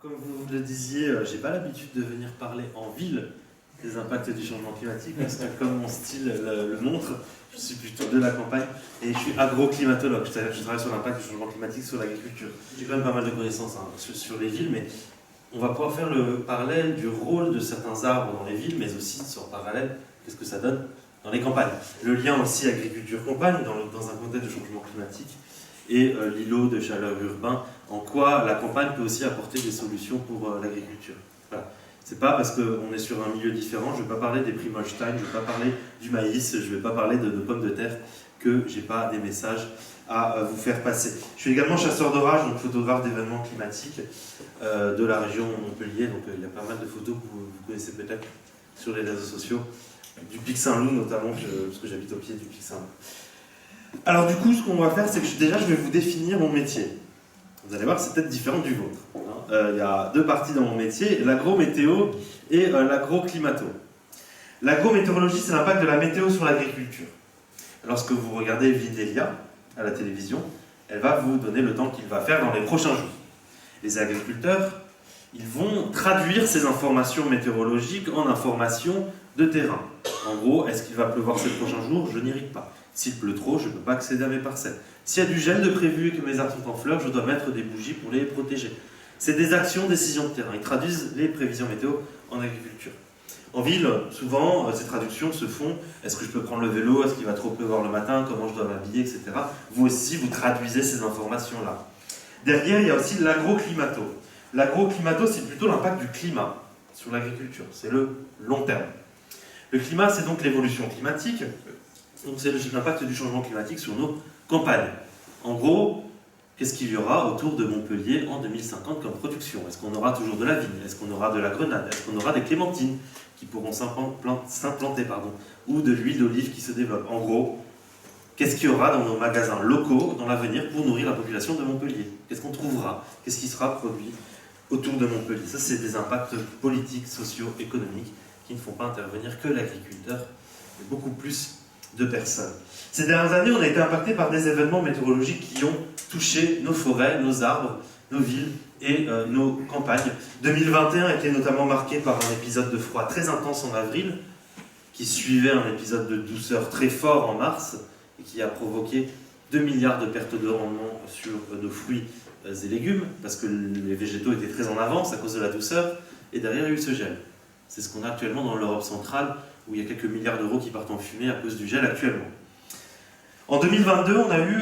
Comme vous le disiez, j'ai pas l'habitude de venir parler en ville des impacts du changement climatique, parce que comme mon style le montre, je suis plutôt de la campagne et je suis agroclimatologue. Je travaille sur l'impact du changement climatique sur l'agriculture. J'ai quand même pas mal de connaissances sur les villes, mais on va pouvoir faire le parallèle du rôle de certains arbres dans les villes, mais aussi sur parallèle, qu'est-ce que ça donne dans les campagnes. Le lien aussi agriculture-campagne dans un contexte de changement climatique et l'îlot de chaleur urbain, en quoi la campagne peut aussi apporter des solutions pour l'agriculture. Voilà. C'est pas parce qu'on est sur un milieu différent, je ne vais pas parler des Primolstein, je ne vais pas parler du maïs, je ne vais pas parler de pommes de terre, que j'ai pas des messages à vous faire passer. Je suis également chasseur d'orage, donc photographe d'événements climatiques de la région Montpellier, donc il y a pas mal de photos que vous connaissez peut-être sur les réseaux sociaux, du Pic Saint-Loup notamment, parce que j'habite au pied du Pic Saint-Loup. Alors du coup, ce qu'on va faire, c'est que déjà je vais vous définir mon métier. Vous allez voir, c'est peut-être différent du vôtre. Il y a deux parties dans mon métier, l'agrométéo et l'agroclimato. L'agrométéorologie, c'est l'impact de la météo sur l'agriculture. Lorsque vous regardez Vidélia à la télévision, elle va vous donner le temps qu'il va faire dans les prochains jours. Les agriculteurs, ils vont traduire ces informations météorologiques en informations de terrain. En gros, est-ce qu'il va pleuvoir ces prochains jours? Je n'irrigue pas. S'il pleut trop, je ne peux pas accéder à mes parcelles. S'il y a du gel de prévu et que mes arbres sont en fleurs, je dois mettre des bougies pour les protéger. C'est des actions, décisions de terrain. Ils traduisent les prévisions météo en agriculture. En ville, souvent, ces traductions se font, est-ce que je peux prendre le vélo, est-ce qu'il va trop pleuvoir le matin, comment je dois m'habiller, etc. Vous aussi, vous traduisez ces informations-là. Derrière, il y a aussi l'agroclimato. L'agroclimato, c'est plutôt l'impact du climat sur l'agriculture. C'est le long terme. Le climat, c'est donc l'évolution climatique. Donc c'est l'impact du changement climatique sur nos campagnes. En gros, qu'est-ce qu'il y aura autour de Montpellier en 2050 comme production? Est-ce qu'on aura toujours de la vigne? Est-ce qu'on aura de la grenade? Est-ce qu'on aura des clémentines qui pourront s'implanter, ou de l'huile d'olive qui se développe? En gros, qu'est-ce qu'il y aura dans nos magasins locaux dans l'avenir pour nourrir la population de Montpellier? Qu'est-ce qu'on trouvera? Qu'est-ce qui sera produit autour de Montpellier? Ça, c'est des impacts politiques, sociaux, économiques qui ne font pas intervenir que l'agriculteur, mais beaucoup plus de personnes. Ces dernières années, on a été impacté par des événements météorologiques qui ont touché nos forêts, nos arbres, nos villes et nos campagnes. 2021 a été notamment marqué par un épisode de froid très intense en avril, qui suivait un épisode de douceur très fort en mars, et qui a provoqué 2 milliards de pertes de rendement sur nos fruits et légumes, parce que les végétaux étaient très en avance à cause de la douceur, et derrière il y a eu ce gel. C'est ce qu'on a actuellement dans l'Europe centrale, où il y a quelques milliards d'euros qui partent en fumée à cause du gel actuellement. En 2022, on a eu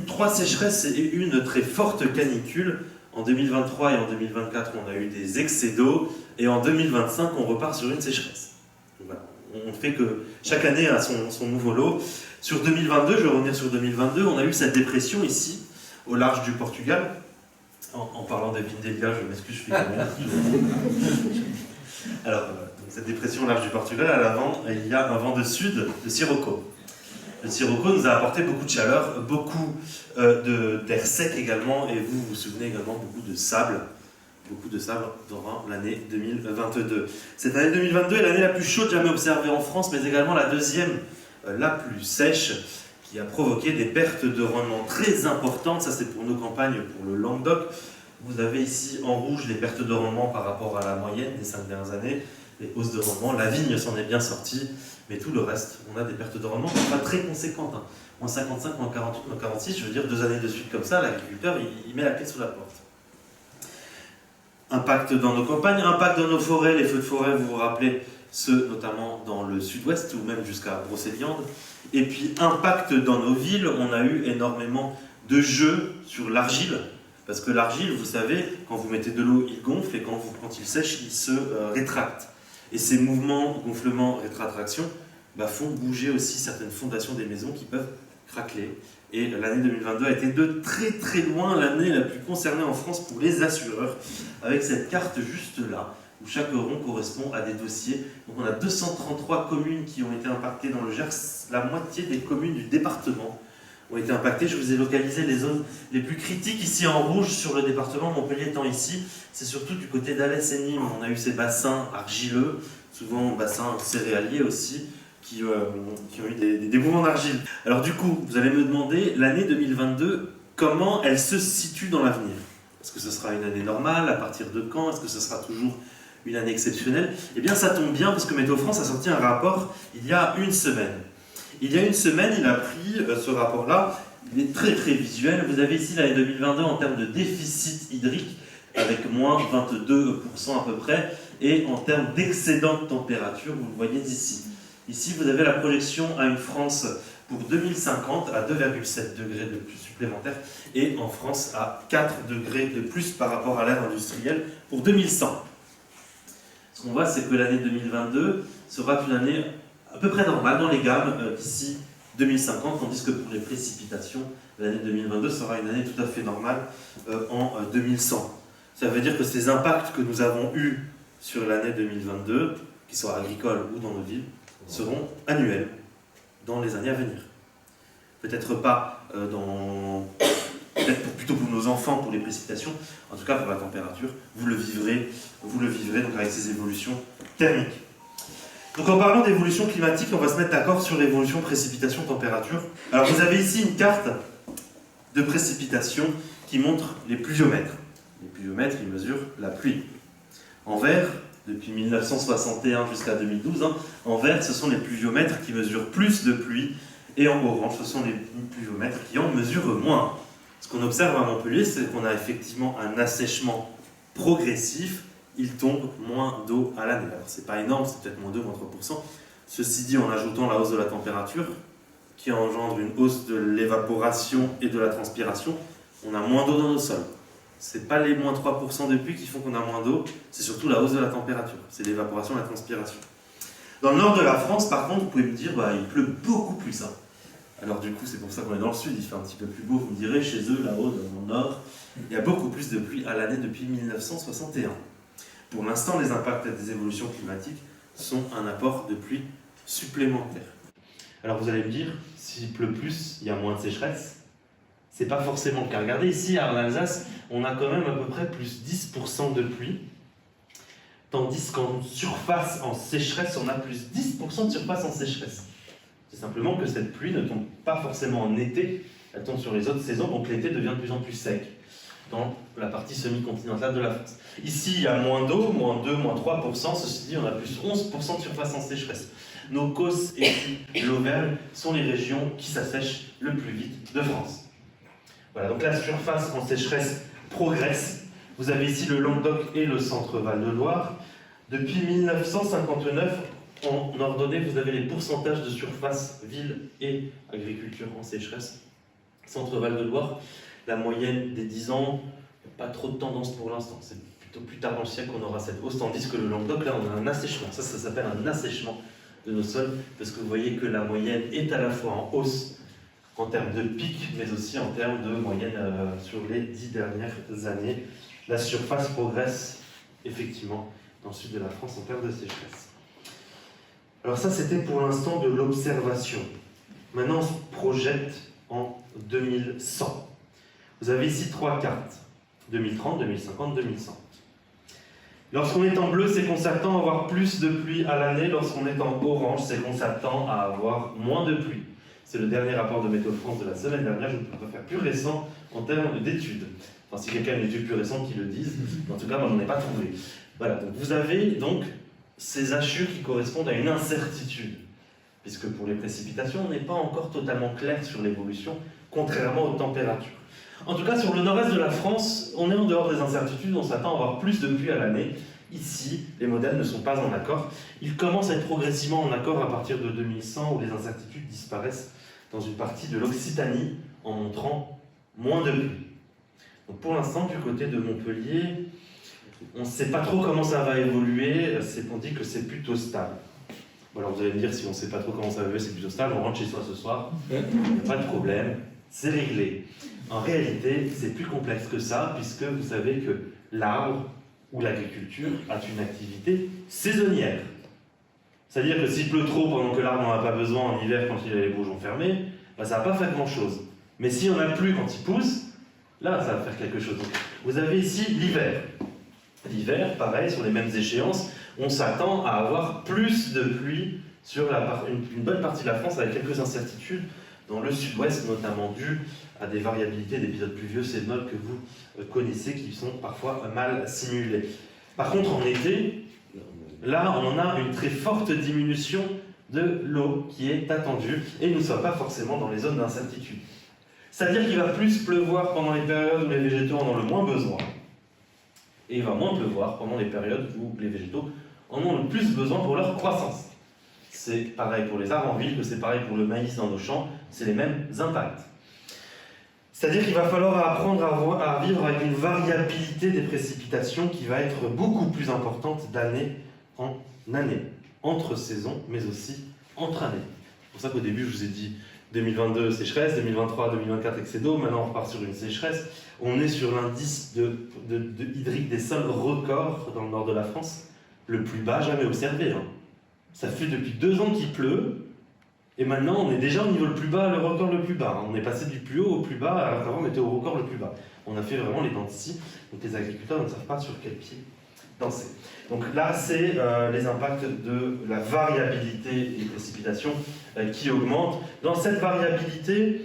3 sécheresses et une très forte canicule. En 2023 et en 2024, on a eu des excès d'eau. Et en 2025, on repart sur une sécheresse. Donc voilà. On fait que chaque année a son nouveau lot. Sur 2022, je vais revenir sur 2022, on a eu cette dépression ici, au large du Portugal. En parlant des Vindelia, je m'excuse, je fais comment Alors, cette dépression au large du Portugal, à l'avant, il y a un vent de sud, de Sirocco. Le Sirocco nous a apporté beaucoup de chaleur, beaucoup d'air sec également, et vous vous souvenez également beaucoup de sable durant l'année 2022. Cette année 2022 est l'année la plus chaude jamais observée en France, mais également la deuxième la plus sèche, qui a provoqué des pertes de rendement très importantes. Ça, c'est pour nos campagnes, pour le Languedoc. Vous avez ici en rouge les pertes de rendement par rapport à la moyenne des 5 dernières années, les hausses de rendement. La vigne s'en est bien sortie, mais tout le reste, on a des pertes de rendement pas très conséquentes. Moins 55, moins 48, moins 46, je veux dire 2 années de suite comme ça, l'agriculteur, il met la clé sous la porte. Impact dans nos campagnes, impact dans nos forêts, les feux de forêt, vous vous rappelez, ceux notamment dans le sud-ouest ou même jusqu'à Brocéliande. Et puis impact dans nos villes, on a eu énormément de jeux sur l'argile, parce que l'argile, vous savez, quand vous mettez de l'eau, il gonfle, et quand il sèche, il se rétracte. Et ces mouvements, gonflement, rétraction, font bouger aussi certaines fondations des maisons qui peuvent craqueler. Et l'année 2022 a été de très très loin l'année la plus concernée en France pour les assureurs, avec cette carte juste là, où chaque rond correspond à des dossiers. Donc on a 233 communes qui ont été impactées dans le Gers, la moitié des communes du département ont été impactées. Je vous ai localisé les zones les plus critiques ici en rouge sur le département, Montpellier étant ici. C'est surtout du côté d'Alès et Nîmes. On a eu ces bassins argileux, souvent bassins céréaliers aussi, qui ont eu des mouvements d'argile. Alors du coup, vous allez me demander, l'année 2022, comment elle se situe dans l'avenir? Est-ce que ce sera une année normale? À partir de quand? Est-ce que ce sera toujours une année exceptionnelle? Eh bien, ça tombe bien parce que Météo France a sorti un rapport il y a une semaine. Il y a une semaine, il a pris ce rapport-là. Il est très très visuel. Vous avez ici l'année 2022 en termes de déficit hydrique, avec moins 22% à peu près, et en termes d'excédent de température, vous le voyez ici. Ici, vous avez la projection à une France pour 2050 à 2,7 degrés de plus supplémentaires, et en France à 4 degrés de plus par rapport à l'ère industrielle pour 2100. Ce qu'on voit, c'est que l'année 2022 sera une année à peu près normale dans les gammes d'ici 2050, tandis que pour les précipitations, l'année 2022 sera une année tout à fait normale en 2100. Ça veut dire que ces impacts que nous avons eus sur l'année 2022, qu'ils soient agricoles ou dans nos villes, seront annuels dans les années à venir. Peut-être pas plutôt pour nos enfants, pour les précipitations, en tout cas pour la température, vous le vivrez donc avec ces évolutions thermiques. Donc en parlant d'évolution climatique, on va se mettre d'accord sur l'évolution précipitation-température. Alors vous avez ici une carte de précipitation qui montre les pluviomètres. Les pluviomètres, ils mesurent la pluie. En vert, depuis 1961 jusqu'à 2012, en vert, ce sont les pluviomètres qui mesurent plus de pluie, et en orange, ce sont les pluviomètres qui en mesurent moins. Ce qu'on observe à Montpellier, c'est qu'on a effectivement un assèchement progressif. Il tombe moins d'eau à l'année. Alors c'est pas énorme, c'est peut-être moins 2, moins 3%. Ceci dit, en ajoutant la hausse de la température, qui engendre une hausse de l'évaporation et de la transpiration, on a moins d'eau dans nos sols. C'est pas les moins 3% de pluie qui font qu'on a moins d'eau, c'est surtout la hausse de la température. C'est l'évaporation et la transpiration. Dans le nord de la France, par contre, vous pouvez me dire, il pleut beaucoup plus. Alors du coup, c'est pour ça qu'on est dans le sud, il fait un petit peu plus beau, vous me direz, chez eux, là-haut, dans le nord, il y a beaucoup plus de pluie à l'année depuis 1961. Pour l'instant, les impacts des évolutions climatiques sont un apport de pluie supplémentaire. Alors vous allez me dire, s'il pleut plus, il y a moins de sécheresse. C'est pas forcément le cas. Regardez ici, en Alsace, on a quand même à peu près plus 10% de pluie, tandis qu'en surface, en sécheresse, on a plus 10% de surface en sécheresse. C'est simplement que cette pluie ne tombe pas forcément en été, elle tombe sur les autres saisons, donc l'été devient de plus en plus sec dans la partie semi-continentale de la France. Ici, il y a moins d'eau, moins 2, moins 3%, ceci dit, on a plus 11% de surface en sécheresse. Nos Causses et l'Auvergne sont les régions qui s'assèchent le plus vite de France. Voilà, donc la surface en sécheresse progresse. Vous avez ici le Languedoc et le Centre-Val de Loire. Depuis 1959, en ordonnée, vous avez les pourcentages de surface ville et agriculture en sécheresse. Centre-Val de Loire, la moyenne des 10 ans, pas trop de tendance pour l'instant. C'est plutôt plus tard dans le siècle qu'on aura cette hausse, tandis que le Languedoc, là, on a un assèchement. Ça s'appelle un assèchement de nos sols, parce que vous voyez que la moyenne est à la fois en hausse en termes de pic, mais aussi en termes de moyenne sur les 10 dernières années. La surface progresse effectivement dans le sud de la France en termes de sécheresse. Alors ça, c'était pour l'instant de l'observation. Maintenant, on se projette en 2100. Vous avez ici 3 cartes. 2030, 2050, 2100. Lorsqu'on est en bleu, c'est qu'on s'attend à avoir plus de pluie à l'année. Lorsqu'on est en orange, c'est qu'on s'attend à avoir moins de pluie. C'est le dernier rapport de Météo France de la semaine dernière, je ne peux pas faire plus récent en termes d'études. Enfin, si quelqu'un a une étude plus récente, qu'il le dise. En tout cas, moi, je n'en ai pas trouvé. Voilà, donc vous avez donc ces hachures qui correspondent à une incertitude. Puisque pour les précipitations, on n'est pas encore totalement clair sur l'évolution, contrairement aux températures. En tout cas, sur le nord-est de la France, on est en dehors des incertitudes, on s'attend à avoir plus de pluie à l'année. Ici, les modèles ne sont pas en accord. Ils commencent à être progressivement en accord à partir de 2100, où les incertitudes disparaissent dans une partie de l'Occitanie, en montrant moins de pluie. Donc pour l'instant, du côté de Montpellier, on ne sait pas trop comment ça va évoluer, on dit que c'est plutôt stable. Bon, alors vous allez me dire, si on ne sait pas trop comment ça va évoluer, c'est plutôt stable, on rentre chez soi ce soir, il n'y a pas de problème, c'est réglé. En réalité, c'est plus complexe que ça, puisque vous savez que l'arbre ou l'agriculture a une activité saisonnière. C'est-à-dire que s'il pleut trop pendant que l'arbre n'en a pas besoin en hiver quand il a les bourgeons fermés, ça ne va pas faire grand-chose. Mais si on n'a plus quand il pousse, là ça va faire quelque chose. Donc, vous avez ici l'hiver. L'hiver, pareil, sur les mêmes échéances, on s'attend à avoir plus de pluie sur une bonne partie de la France avec quelques incertitudes dans le sud-ouest, notamment dû à des variabilités d'épisodes pluvieux sévenols que vous connaissez, qui sont parfois mal simulés. Par contre, en été, là, on a une très forte diminution de l'eau qui est attendue, et nous ne sommes pas forcément dans les zones d'incertitude. C'est-à-dire qu'il va plus pleuvoir pendant les périodes où les végétaux en ont le moins besoin, et il va moins pleuvoir pendant les périodes où les végétaux en ont le plus besoin pour leur croissance. C'est pareil pour les arbres en ville que c'est pareil pour le maïs dans nos champs, c'est les mêmes impacts. C'est-à-dire qu'il va falloir apprendre à vivre avec une variabilité des précipitations qui va être beaucoup plus importante d'année en année, entre saisons, mais aussi entre années. C'est pour ça qu'au début, je vous ai dit 2022 sécheresse, 2023, 2024 excès d'eau, maintenant on repart sur une sécheresse. On est sur l'indice hydrique des sols record dans le nord de la France, le plus bas jamais observé. Ça fait depuis 2 ans qu'il pleut, et maintenant on est déjà au niveau le plus bas, le record le plus bas. On est passé du plus haut au plus bas, alors qu'avant on était au record le plus bas. On a fait vraiment les dents de scie, donc les agriculteurs ne savent pas sur quel pied danser. Donc là, c'est les impacts de la variabilité des précipitations qui augmentent. Dans cette variabilité,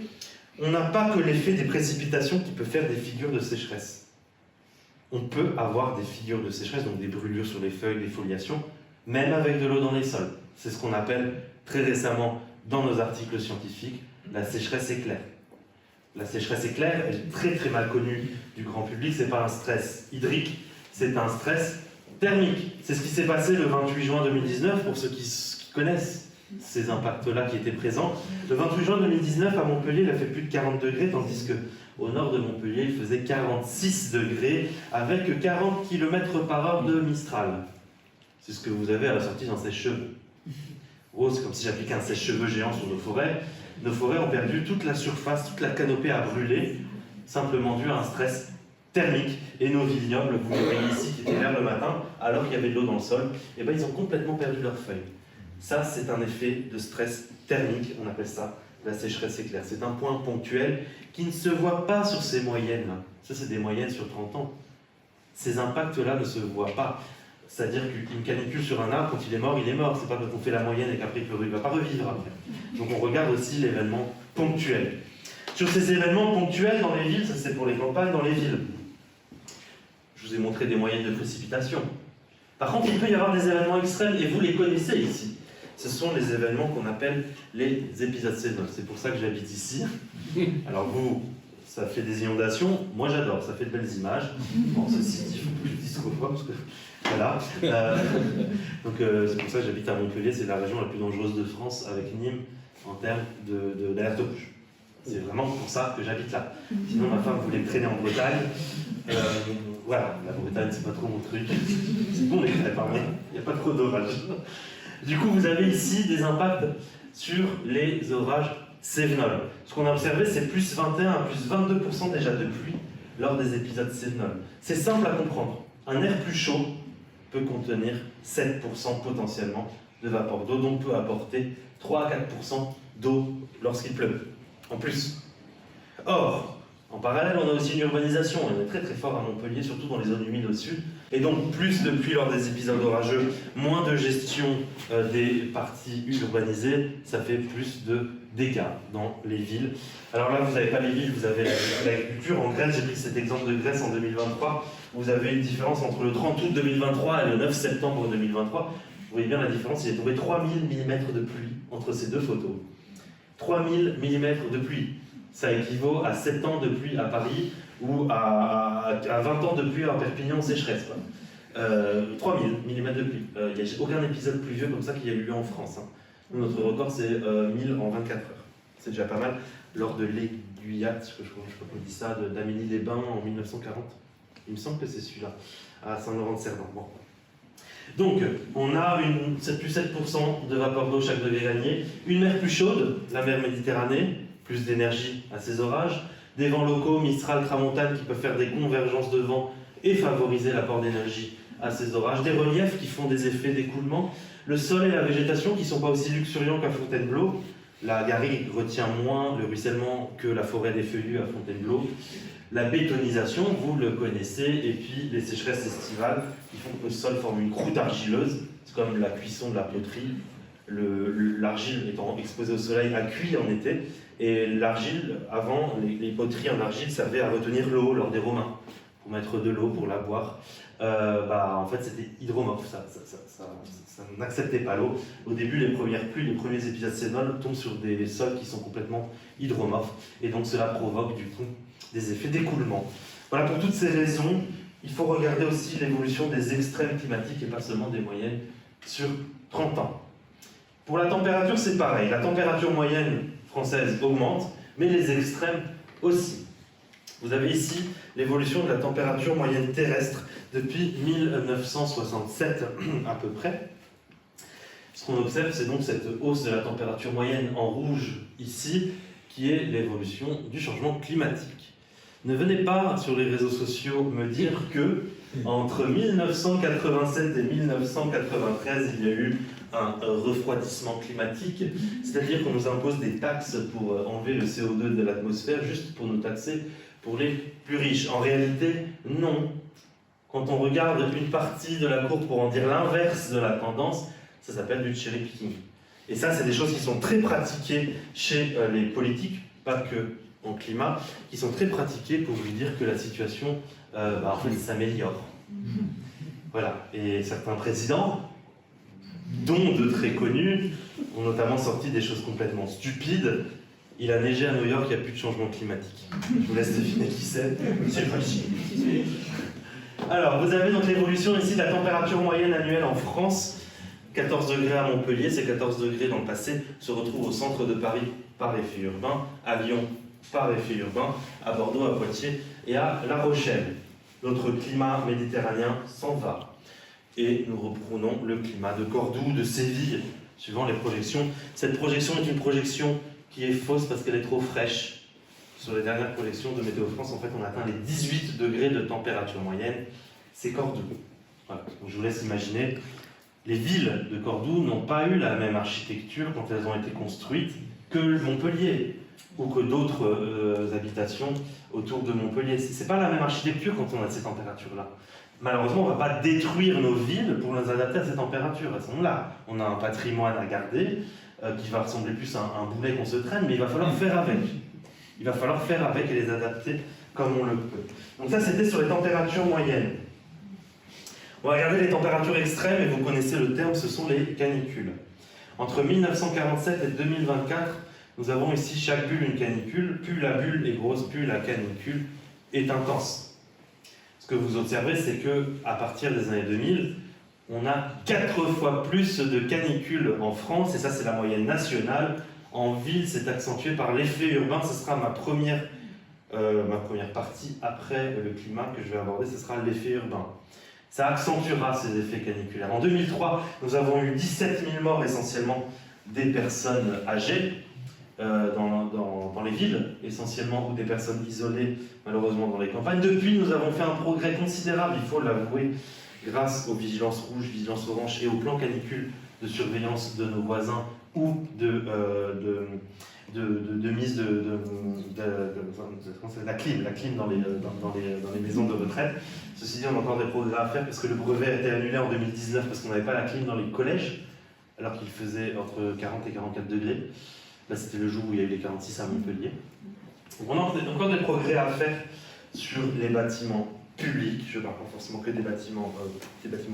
on n'a pas que l'effet des précipitations qui peut faire des figures de sécheresse. On peut avoir des figures de sécheresse, donc des brûlures sur les feuilles, des foliations, même avec de l'eau dans les sols. C'est ce qu'on appelle très récemment dans nos articles scientifiques la sécheresse éclair. La sécheresse éclair est très très mal connue du grand public, c'est pas un stress hydrique, c'est un stress thermique. C'est ce qui s'est passé le 28 juin 2019, pour ceux qui connaissent ces impacts-là qui étaient présents. Le 28 juin 2019, à Montpellier, il a fait plus de 40 degrés, tandis qu'au nord de Montpellier, il faisait 46 degrés, avec 40 km/h de Mistral. C'est ce que vous avez à la sortie d'un sèche-cheveux. Oh, c'est comme si j'appliquais un sèche-cheveux géant sur nos forêts. Nos forêts ont perdu toute la surface, toute la canopée a brûlé, simplement dû à un stress thermique. Et nos vignobles, vous les voyez ici, qui étaient verts le matin, alors qu'il y avait de l'eau dans le sol, et ben ils ont complètement perdu leurs feuilles. Ça, c'est un effet de stress thermique, on appelle ça la sécheresse éclair. C'est un point ponctuel qui ne se voit pas sur ces moyennes-là. Ça, c'est des moyennes sur 30 ans. Ces impacts-là ne se voient pas. C'est-à-dire qu'une canicule sur un arbre, quand il est mort, il est mort. C'est pas quand on fait la moyenne et qu'après il ne va pas revivre après. Donc on regarde aussi l'événement ponctuel. Sur ces événements ponctuels dans les villes, ça c'est pour les campagnes, dans les villes. Je vous ai montré des moyennes de précipitation. Par contre, il peut y avoir des événements extrêmes, et vous les connaissez ici. Ce sont les événements qu'on appelle les épisodes sévenols. C'est pour ça que j'habite ici. Alors vous, ça fait des inondations. Moi j'adore, ça fait de belles images. Bon, ceci dit, il faut que je dise trop fois, parce que... Voilà. Donc c'est pour ça que j'habite à Montpellier, c'est la région la plus dangereuse de France, avec Nîmes, en termes d'alerte rouge. C'est vraiment pour ça que j'habite là. Sinon, ma femme voulait me traîner en Bretagne. Voilà, la Bretagne, c'est pas trop mon truc. C'est bon, les crêpes, mais il n'y a pas trop d'orage. Du coup, vous avez ici des impacts sur les orages sévenols. Ce qu'on a observé, c'est plus 21 à plus 22% déjà de pluie lors des épisodes sévenols. C'est simple à comprendre. Un air plus chaud peut contenir 7% potentiellement de vapeur d'eau, donc peut apporter 3 à 4% d'eau lorsqu'il pleut. En plus. Or, en parallèle, on a aussi une urbanisation. On est très très fort à Montpellier, surtout dans les zones humides au sud. Et donc, plus de pluie lors des épisodes orageux, moins de gestion des parties urbanisées, ça fait plus de dégâts dans les villes. Alors là, vous n'avez pas les villes, vous avez l'agriculture. En Grèce, j'ai pris cet exemple de Grèce en 2023. Vous avez une différence entre le 30 août 2023 et le 9 septembre 2023. Vous voyez bien la différence, il est tombé 3000 mm de pluie entre ces deux photos. 3000 mm de pluie. Ça équivaut à 7 ans de pluie à Paris ou à 20 ans de pluie à Perpignan sécheresse. 3000 mm de pluie. Il n'y a aucun épisode pluvieux comme ça qu'il y a eu en France. Notre record, c'est 1000 en 24 heures. C'est déjà pas mal. Lors de l'Aiguillade, je crois qu'on dit ça, d'Amélie-les-Bains en 1940. Il me semble que c'est celui-là, à Saint-Laurent-de-Cerdan. Bon. Donc, on a plus 7% de vapeur d'eau chaque degré gagné, une mer plus chaude, la mer Méditerranée, plus d'énergie à ces orages, des vents locaux, Mistral, Tramontane, qui peuvent faire des convergences de vent et favoriser l'apport d'énergie à ces orages, des reliefs qui font des effets d'écoulement, le sol et la végétation qui ne sont pas aussi luxuriants qu'à Fontainebleau. La garrigue retient moins le ruissellement que la forêt des feuillus à Fontainebleau. La bétonisation, vous le connaissez, et puis les sécheresses estivales qui font que le sol forme une croûte argileuse, c'est comme la cuisson de la poterie. l'argile étant exposée au soleil a cuit en été, et l'argile, avant, les poteries en argile servaient à retenir l'eau lors des Romains, pour mettre de l'eau, pour la boire. En fait, c'était hydromorphe, ça n'acceptait pas l'eau. Au début, les premières pluies, les premiers épisodes sénoles tombent sur des sols qui sont complètement hydromorphes, et donc cela provoque du coup des effets d'écoulement. Voilà, pour toutes ces raisons, il faut regarder aussi l'évolution des extrêmes climatiques et pas seulement des moyennes sur 30 ans. Pour la température, c'est pareil. La température moyenne française augmente, mais les extrêmes aussi. Vous avez ici l'évolution de la température moyenne terrestre depuis 1967 à peu près. Ce qu'on observe, c'est donc cette hausse de la température moyenne en rouge ici, qui est l'évolution du changement climatique. Ne venez pas sur les réseaux sociaux me dire que entre 1987 et 1993, il y a eu un refroidissement climatique, c'est-à-dire qu'on nous impose des taxes pour enlever le CO2 de l'atmosphère, juste pour nous taxer pour les plus riches. En réalité, non. Quand on regarde une partie de la courbe pour en dire l'inverse de la tendance, ça s'appelle du cherry picking. Et ça, c'est des choses qui sont très pratiquées chez les politiques, pas que en climat, qui sont très pratiquées pour vous dire que la situation en fait, s'améliore. Voilà. Et certains présidents, dont de très connus, ont notamment sorti des choses complètement stupides. Il a neigé à New York, il n'y a plus de changement climatique. Je vous laisse deviner qui c'est. C'est facile. Alors, vous avez donc l'évolution ici de la température moyenne annuelle en France. 14 degrés à Montpellier, ces 14 degrés dans le passé se retrouvent au centre de Paris par effet urbain, à Lyon par effet urbain, à Bordeaux, à Poitiers et à La Rochelle. Notre climat méditerranéen s'en va. Et nous reprenons le climat de Cordoue, de Séville, suivant les projections. Cette projection est une projection qui est fausse parce qu'elle est trop fraîche. Sur les dernières projections de Météo France, en fait, on atteint les 18 degrés de température moyenne. C'est Cordoue. Voilà. Donc, je vous laisse imaginer. Les villes de Cordoue n'ont pas eu la même architecture quand elles ont été construites que Montpellier ou que d'autres habitations autour de Montpellier. C'est pas la même architecture quand on a ces températures-là. Malheureusement, on ne va pas détruire nos villes pour les adapter à ces températures. Elles sont là. On a un patrimoine à garder qui va ressembler plus à un boulet qu'on se traîne, mais il va falloir faire avec. Il va falloir faire avec et les adapter comme on le peut. Donc ça, c'était sur les températures moyennes. On va regarder les températures extrêmes, et vous connaissez le terme, ce sont les canicules. Entre 1947 et 2024, nous avons ici chaque bulle une canicule. Plus la bulle est grosse, plus la canicule est intense. Ce que vous observez, c'est qu'à partir des années 2000, on a 4 fois plus de canicules en France, et ça c'est la moyenne nationale. En ville, c'est accentué par l'effet urbain. Ce sera ma première partie après le climat que je vais aborder, ce sera l'effet urbain. Ça accentuera ces effets caniculaires. En 2003, nous avons eu 17 000 morts, essentiellement des personnes âgées dans les villes, essentiellement, ou des personnes isolées, malheureusement, dans les campagnes. Depuis, nous avons fait un progrès considérable, il faut l'avouer, grâce aux vigilances rouges, vigilances oranges et au plan canicule de surveillance de nos voisins ou de mise de la clim dans les maisons de retraite. Ceci dit, on a encore des progrès à faire parce que le brevet a été annulé en 2019 parce qu'on n'avait pas la clim dans les collèges, alors qu'il faisait entre 40 et 44 degrés. Là, c'était le jour où il y a eu les 46 à Montpellier. Donc on a encore des progrès à faire sur les bâtiments publics. Je ne parle pas forcément que des bâtiments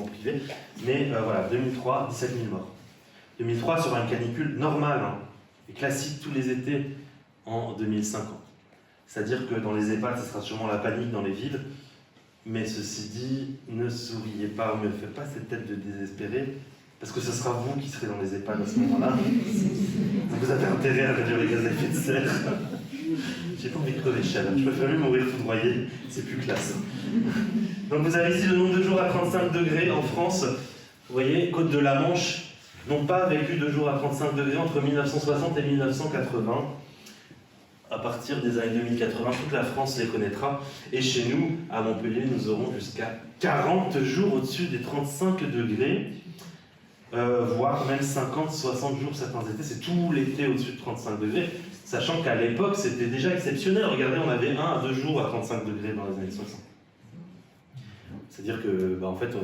privés, mais voilà, 2003, 17 000 morts. 2003 sera une canicule normale, et classique tous les étés en 2050. C'est-à-dire que dans les EHPAD, ce sera sûrement la panique dans les villes, mais ceci dit, ne souriez pas, ne faites pas cette tête de désespéré, parce que ce sera vous qui serez dans les EHPAD à ce moment-là. Vous avez intérêt à réduire les gaz à effet de serre. J'ai pas envie de crever de chaleur, je préfère mieux mourir foudroyé, c'est plus classe. Donc vous avez ici le nombre de jours à 35 degrés en France. Vous voyez, côte de la Manche n'ont pas vécu de jours à 35 degrés entre 1960 et 1980. À partir des années 2080, toute la France les connaîtra. Et chez nous, à Montpellier, nous aurons jusqu'à 40 jours au-dessus des 35 degrés, voire même 50, 60 jours certains étés. C'est tout l'été au-dessus de 35 degrés, sachant qu'à l'époque, c'était déjà exceptionnel. Regardez, on avait 1 à 2 jours à 35 degrés dans les années 60. C'est-à-dire que, en fait,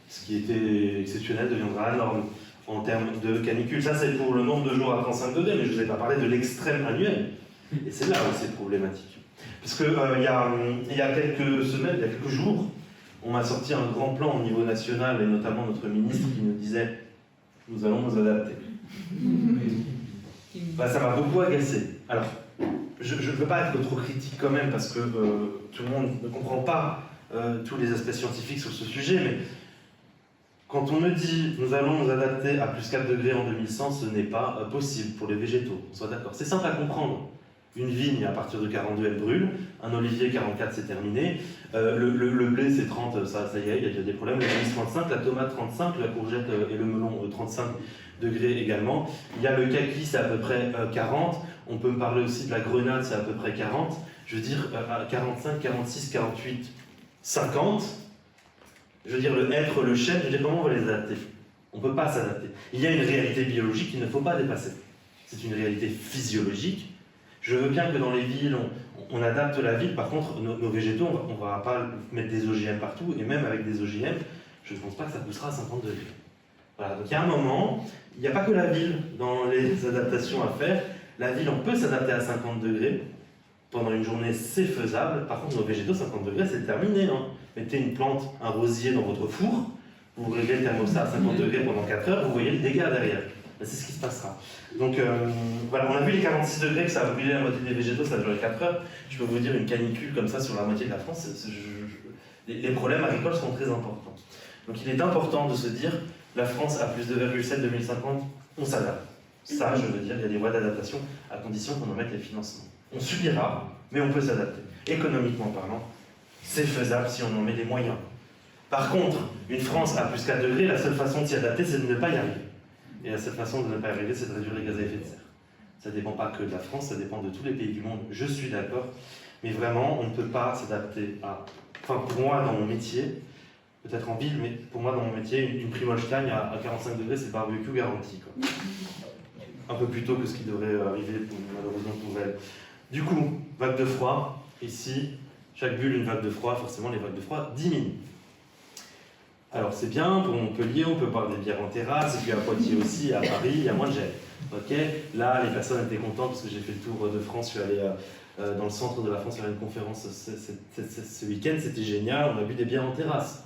ce qui était exceptionnel deviendra la norme en termes de canicule. Ça, c'est pour le nombre de jours à 35 degrés, mais je ne vous ai pas parlé de l'extrême annuel. Et c'est là où c'est problématique. Parce qu'il y a quelques semaines, il y a quelques jours, on m'a sorti un grand plan au niveau national, et notamment notre ministre qui nous disait « nous allons nous adapter ». Ça m'a beaucoup agacé. Alors, je ne veux pas être trop critique quand même, parce que tout le monde ne comprend pas tous les aspects scientifiques sur ce sujet, mais quand on me dit « nous allons nous adapter à plus 4 degrés en 2100 », ce n'est pas possible pour les végétaux, on soit d'accord. C'est simple à comprendre. Une vigne, à partir de 42, elle brûle. Un olivier, 44, c'est terminé. Le blé, c'est 30, ça y est, il y a déjà des problèmes. Le maïs, 35, la tomate, 35, la courgette et le melon, 35 degrés également. Il y a le kaki, c'est à peu près 40. On peut me parler aussi de la grenade, c'est à peu près 40. Je veux dire, 45, 46, 48, 50. Je veux dire, le hêtre, le chêne, je veux dire, comment on va les adapter? On ne peut pas s'adapter. Il y a une réalité biologique qu'il ne faut pas dépasser. C'est une réalité physiologique. Je veux bien que dans les villes, on adapte la ville. Par contre, nos végétaux, on ne va pas mettre des OGM partout. Et même avec des OGM, je ne pense pas que ça poussera à 50 degrés. Voilà, donc il y a un moment, il n'y a pas que la ville dans les adaptations à faire. La ville, on peut s'adapter à 50 degrés. Pendant une journée, c'est faisable. Par contre, nos végétaux, 50 degrés, c'est terminé. Hein. Mettez une plante, un rosier dans votre four, vous réglez le thermostat à 50 degrés pendant 4 heures, vous voyez le dégât derrière. C'est ce qui se passera. Donc voilà, on a vu les 46 degrés que ça a brûlé la moitié des végétaux, ça a duré 4 heures. Je peux vous dire une canicule comme ça sur la moitié de la France, les problèmes agricoles sont très importants. Donc il est important de se dire, la France a plus de 2,7 2050, on s'adapte. Ça, je veux dire, il y a des voies d'adaptation à condition qu'on en mette les financements. On subira, mais on peut s'adapter. Économiquement parlant, c'est faisable si on en met les moyens. Par contre, une France à plus 4 degrés, la seule façon de s'y adapter, c'est de ne pas y arriver. Et la seule façon de ne pas y arriver, c'est de réduire les gaz à effet de serre. Ça ne dépend pas que de la France, ça dépend de tous les pays du monde, je suis d'accord. Mais vraiment, on ne peut pas s'adapter à... Enfin, pour moi, dans mon métier, peut-être en ville, mais pour moi, dans mon métier, une Primolstein à 45 degrés, c'est barbecue garanti, quoi. Un peu plus tôt que ce qui devrait arriver, malheureusement, pour elle. Du coup, vague de froid, ici, chaque bulle, une vague de froid, forcément, les vagues de froid diminuent. Alors c'est bien, pour Montpellier, on peut boire des bières en terrasse, et puis à Poitiers aussi, à Paris, il y a moins de gel. Ok, là, les personnes étaient contentes parce que j'ai fait le tour de France, je suis allé dans le centre de la France faire une conférence ce week-end, c'était génial, on a bu des bières en terrasse.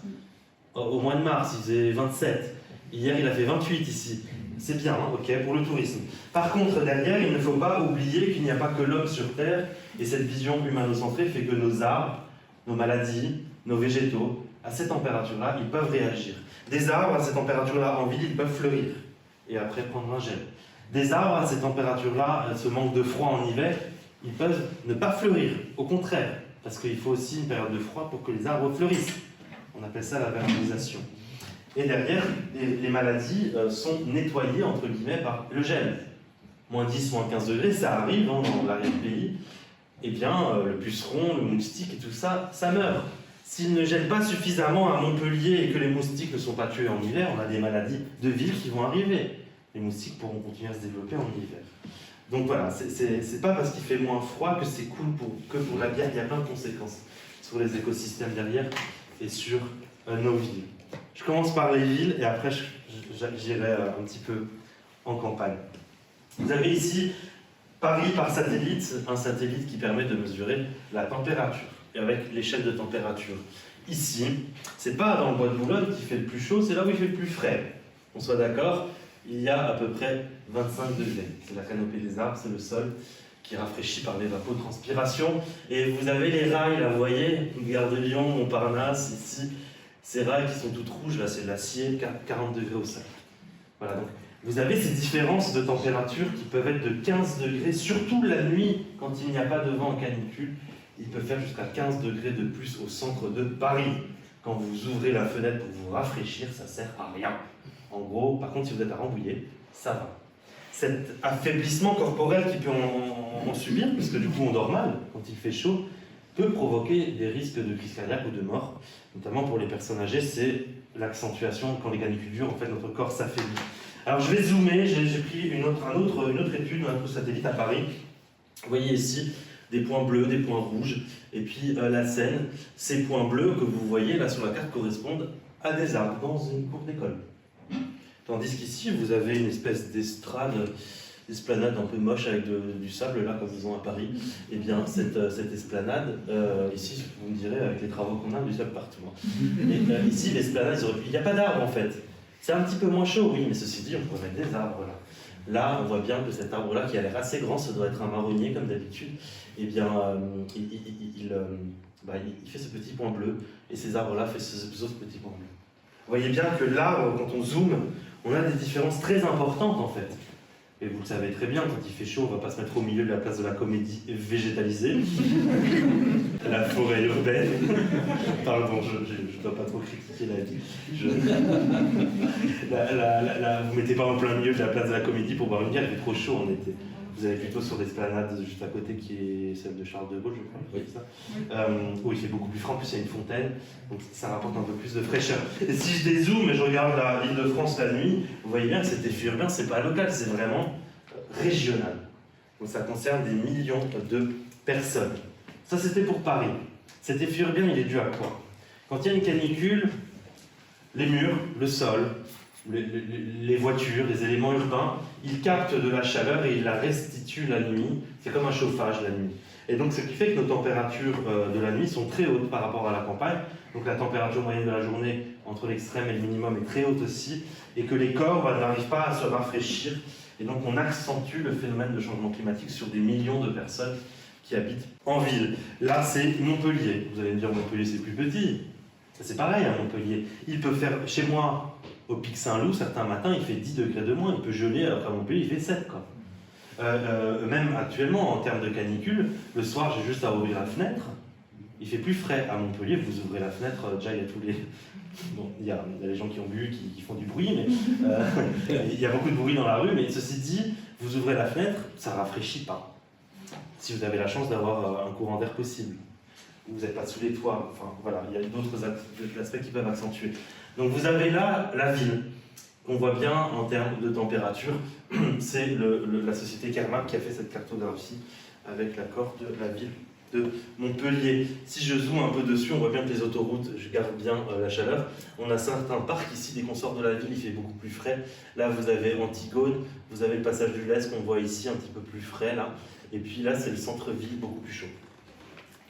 Au mois de mars, il faisait 27, hier il a fait 28 ici. C'est bien, hein, ok, pour le tourisme. Par contre, derrière, il ne faut pas oublier qu'il n'y a pas que l'homme sur Terre, et cette vision humanocentrée fait que nos arbres, nos maladies, nos végétaux, à cette température-là, ils peuvent réagir. Des arbres, à cette température-là, en ville, ils peuvent fleurir, et après prendre un gel. Des arbres, à cette température-là, ce manque de froid en hiver, ils peuvent ne pas fleurir, au contraire, parce qu'il faut aussi une période de froid pour que les arbres fleurissent. On appelle ça la vernalisation. Et derrière, les maladies sont nettoyées, entre guillemets, par le gel. Moins 10, moins 15 degrés, ça arrive hein, dans l'arrière-pays. Eh bien, le puceron, le moustique et tout ça, ça meurt. S'il ne gèle pas suffisamment à Montpellier et que les moustiques ne sont pas tués en hiver, on a des maladies de ville qui vont arriver. Les moustiques pourront continuer à se développer en hiver. Donc voilà, c'est pas parce qu'il fait moins froid que c'est cool que pour la bière, il y a plein de conséquences sur les écosystèmes derrière et sur nos villes. Je commence par les villes et après j'irai un petit peu en campagne. Vous avez ici Paris par satellite, un satellite qui permet de mesurer la température, et avec l'échelle de température. Ici, c'est pas dans le bois de Boulogne qui fait le plus chaud, c'est là où il fait le plus frais. On soit d'accord, il y a à peu près 25 degrés. C'est la canopée des arbres, c'est le sol qui rafraîchit par l'évapotranspiration. Et vous avez les rails, là, vous voyez, Gare de Lyon, Montparnasse, ici, ces rails qui sont toutes rouges, là, c'est de l'acier, 40 degrés au sol. Voilà, donc vous avez ces différences de température qui peuvent être de 15 degrés, surtout la nuit, quand il n'y a pas de vent en canicule. Il peut faire jusqu'à 15 degrés de plus au centre de Paris. Quand vous ouvrez la fenêtre pour vous rafraîchir, ça ne sert à rien. En gros, par contre, si vous êtes à Rambouillet, ça va. Cet affaiblissement corporel qui peut en subir, puisque du coup on dort mal quand il fait chaud, peut provoquer des risques de crise cardiaque ou de mort. Notamment pour les personnes âgées, c'est l'accentuation, quand les canicules durent, en fait notre corps s'affaiblit. Alors je vais zoomer, j'ai pris une autre étude, un autre satellite à Paris. Vous voyez ici des points bleus, des points rouges, et puis la Seine. Ces points bleus que vous voyez là sur la carte correspondent à des arbres dans une cour d'école. Tandis qu'ici, vous avez une espèce d'esplanade un peu moche avec du sable, là, comme ils ont à Paris. Et bien, cette esplanade, ici, vous me direz, avec les travaux qu'on a, du sable partout. Et ici, l'esplanade, il n'y a pas d'arbres, en fait. C'est un petit peu moins chaud, oui, mais ceci dit, on pourrait mettre des arbres, là. Là, on voit bien que cet arbre-là, qui a l'air assez grand, ça doit être un marronnier, comme d'habitude, eh bien, il fait ce petit point bleu, et ces arbres-là font ce petit point bleu. Vous voyez bien que là, quand on zoome, on a des différences très importantes, en fait. Et vous le savez très bien, quand il fait chaud, on ne va pas se mettre au milieu de la place de la Comédie végétalisée. La forêt urbaine. Pardon, je ne dois pas trop critiquer la vie. Vous ne mettez pas en plein milieu de la place de la Comédie pour boire une bière, il fait trop chaud en été. Vous allez plutôt sur l'esplanade juste à côté qui est celle de Charles de Gaulle, je crois. Oui, ça. Où il fait beaucoup plus frais, en plus il y a une fontaine, donc ça rapporte un peu plus de fraîcheur. Et si je dézoome et je regarde l'île de France la nuit, vous voyez bien que cet effet urbain, c'est pas local, c'est vraiment régional. Donc ça concerne des millions de personnes. Ça c'était pour Paris. Cet effet urbain, il est dû à quoi? Quand il y a une canicule, les murs, le sol, les voitures, les éléments urbains, ils captent de la chaleur et ils la restituent la nuit. C'est comme un chauffage la nuit. Et donc ce qui fait que nos températures de la nuit sont très hautes par rapport à la campagne. Donc la température moyenne de la journée entre l'extrême et le minimum est très haute aussi. Et que les corps n'arrivent pas à se rafraîchir. Et donc on accentue le phénomène de changement climatique sur des millions de personnes qui habitent en ville. Là c'est Montpellier. Vous allez me dire Montpellier c'est plus petit. C'est pareil à Montpellier. Il peut faire, chez moi, au Pic Saint-Loup, certains matins, il fait 10 degrés de moins, il peut geler, alors qu'à Montpellier, il fait 7. Quoi. Même actuellement, en termes de canicule, le soir, j'ai juste à ouvrir la fenêtre, il fait plus frais. À Montpellier, vous ouvrez la fenêtre, déjà, il y a tous les... Bon, il y a les gens qui ont bu, qui font du bruit, mais il y a beaucoup de bruit dans la rue, mais ceci dit, vous ouvrez la fenêtre, ça rafraîchit pas. Si vous avez la chance d'avoir un courant d'air possible. Vous n'êtes pas sous les toits, enfin voilà, il y a d'autres aspects qui peuvent accentuer. Donc vous avez là la ville, qu'on voit bien en termes de température. C'est la société Kermap qui a fait cette cartographie avec l'accord de la ville de Montpellier. Si je zoome un peu dessus, on voit bien que les autoroutes, je garde bien la chaleur. On a certains parcs ici, dès qu'on sort de la ville, il fait beaucoup plus frais. Là, vous avez Antigone, vous avez le passage du Lez qu'on voit ici, un petit peu plus frais là. Et puis là, c'est le centre-ville, beaucoup plus chaud.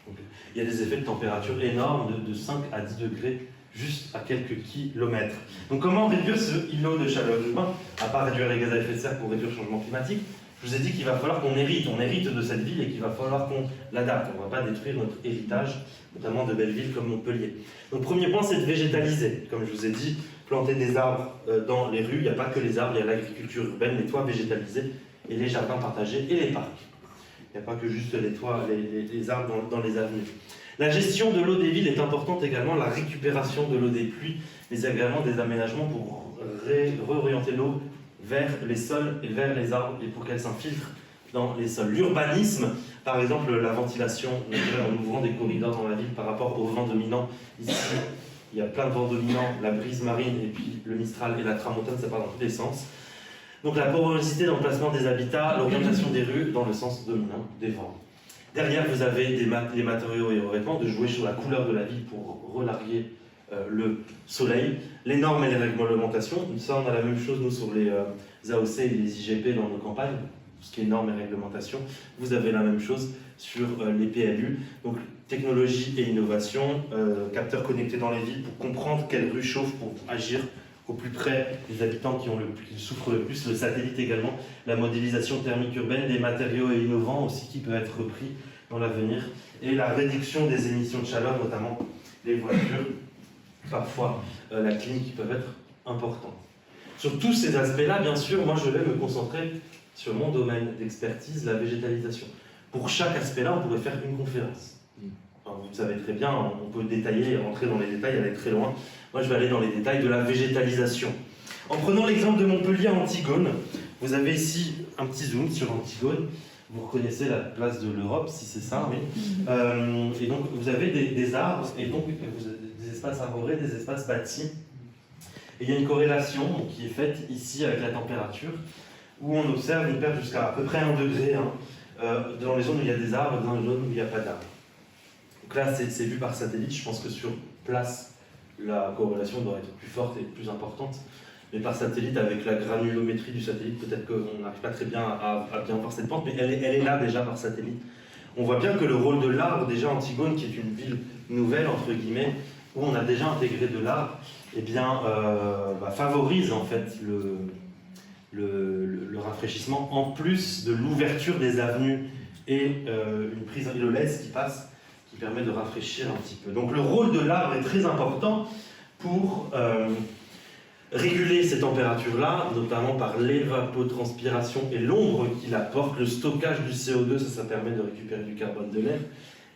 Donc, il y a des effets de température énormes, de 5 à 10 degrés, juste à quelques kilomètres. Donc comment réduire ce îlot de chaleur urbain, à part réduire les gaz à effet de serre pour réduire le changement climatique? Je vous ai dit qu'il va falloir qu'on hérite, de cette ville et qu'il va falloir qu'on l'adapte. On ne va pas détruire notre héritage, notamment de belles villes comme Montpellier. Donc premier point, c'est de végétaliser. Comme je vous ai dit, planter des arbres dans les rues. Il n'y a pas que les arbres, il y a l'agriculture urbaine, les toits végétalisés et les jardins partagés et les parcs. Il n'y a pas que juste les toits, les arbres dans les avenues. La gestion de l'eau des villes est importante également, la récupération de l'eau des pluies, mais également des aménagements pour réorienter l'eau vers les sols et vers les arbres et pour qu'elle s'infiltre dans les sols. L'urbanisme, par exemple la ventilation, en ouvrant des corridors dans la ville par rapport aux vents dominants. Ici, il y a plein de vents dominants, la brise marine et puis le Mistral et la tramontane, ça part dans tous les sens. Donc la porosité dans le placement des habitats, l'orientation des rues dans le sens dominant des vents. Derrière, vous avez les matériaux et revêtements, de jouer sur la couleur de la ville pour relarguer le soleil. Les normes et les réglementations, ça on a la même chose nous sur les AOC et les IGP dans nos campagnes, tout ce qui est normes et réglementations. Vous avez la même chose sur les PLU. Donc technologie et innovation, capteurs connectés dans les villes pour comprendre quelle rue chauffe pour agir au plus près des habitants qui souffrent le plus, le satellite également, la modélisation thermique urbaine, des matériaux innovants aussi qui peuvent être repris dans l'avenir, et la réduction des émissions de chaleur, notamment les voitures, parfois la clim, qui peuvent être importantes. Sur tous ces aspects-là, bien sûr, moi je vais me concentrer sur mon domaine d'expertise, la végétalisation. Pour chaque aspect-là, on pourrait faire une conférence. Alors, vous savez très bien, on peut détailler, rentrer dans les détails, aller très loin. Moi, je vais aller dans les détails de la végétalisation. En prenant l'exemple de Montpellier à Antigone, vous avez ici un petit zoom sur Antigone. Vous reconnaissez la place de l'Europe, si c'est ça, oui. Et donc, vous avez des arbres, et donc vous avez des espaces arborés, des espaces bâtis. Et il y a une corrélation qui est faite ici avec la température, où on observe une perte jusqu'à à peu près 1 degré dans les zones où il y a des arbres et dans les zones où il n'y a pas d'arbres. Donc là, c'est vu par satellite. Je pense que sur place, la corrélation doit être plus forte et plus importante. mais par satellite, avec la granulométrie du satellite, peut-être qu'on n'arrive pas très bien à bien voir cette pente, mais elle est là déjà par satellite. On voit bien que le rôle de l'arbre, déjà Antigone, qui est une ville nouvelle, entre guillemets, où on a déjà intégré de l'arbre, eh bien, favorise en fait le rafraîchissement, en plus de l'ouverture des avenues et une prise îlolaise qui passe, qui permet de rafraîchir un petit peu. Donc le rôle de l'arbre est très important pour réguler ces températures-là, notamment par l'évapotranspiration et l'ombre qu'il apporte, le stockage du CO2, ça permet de récupérer du carbone de l'air,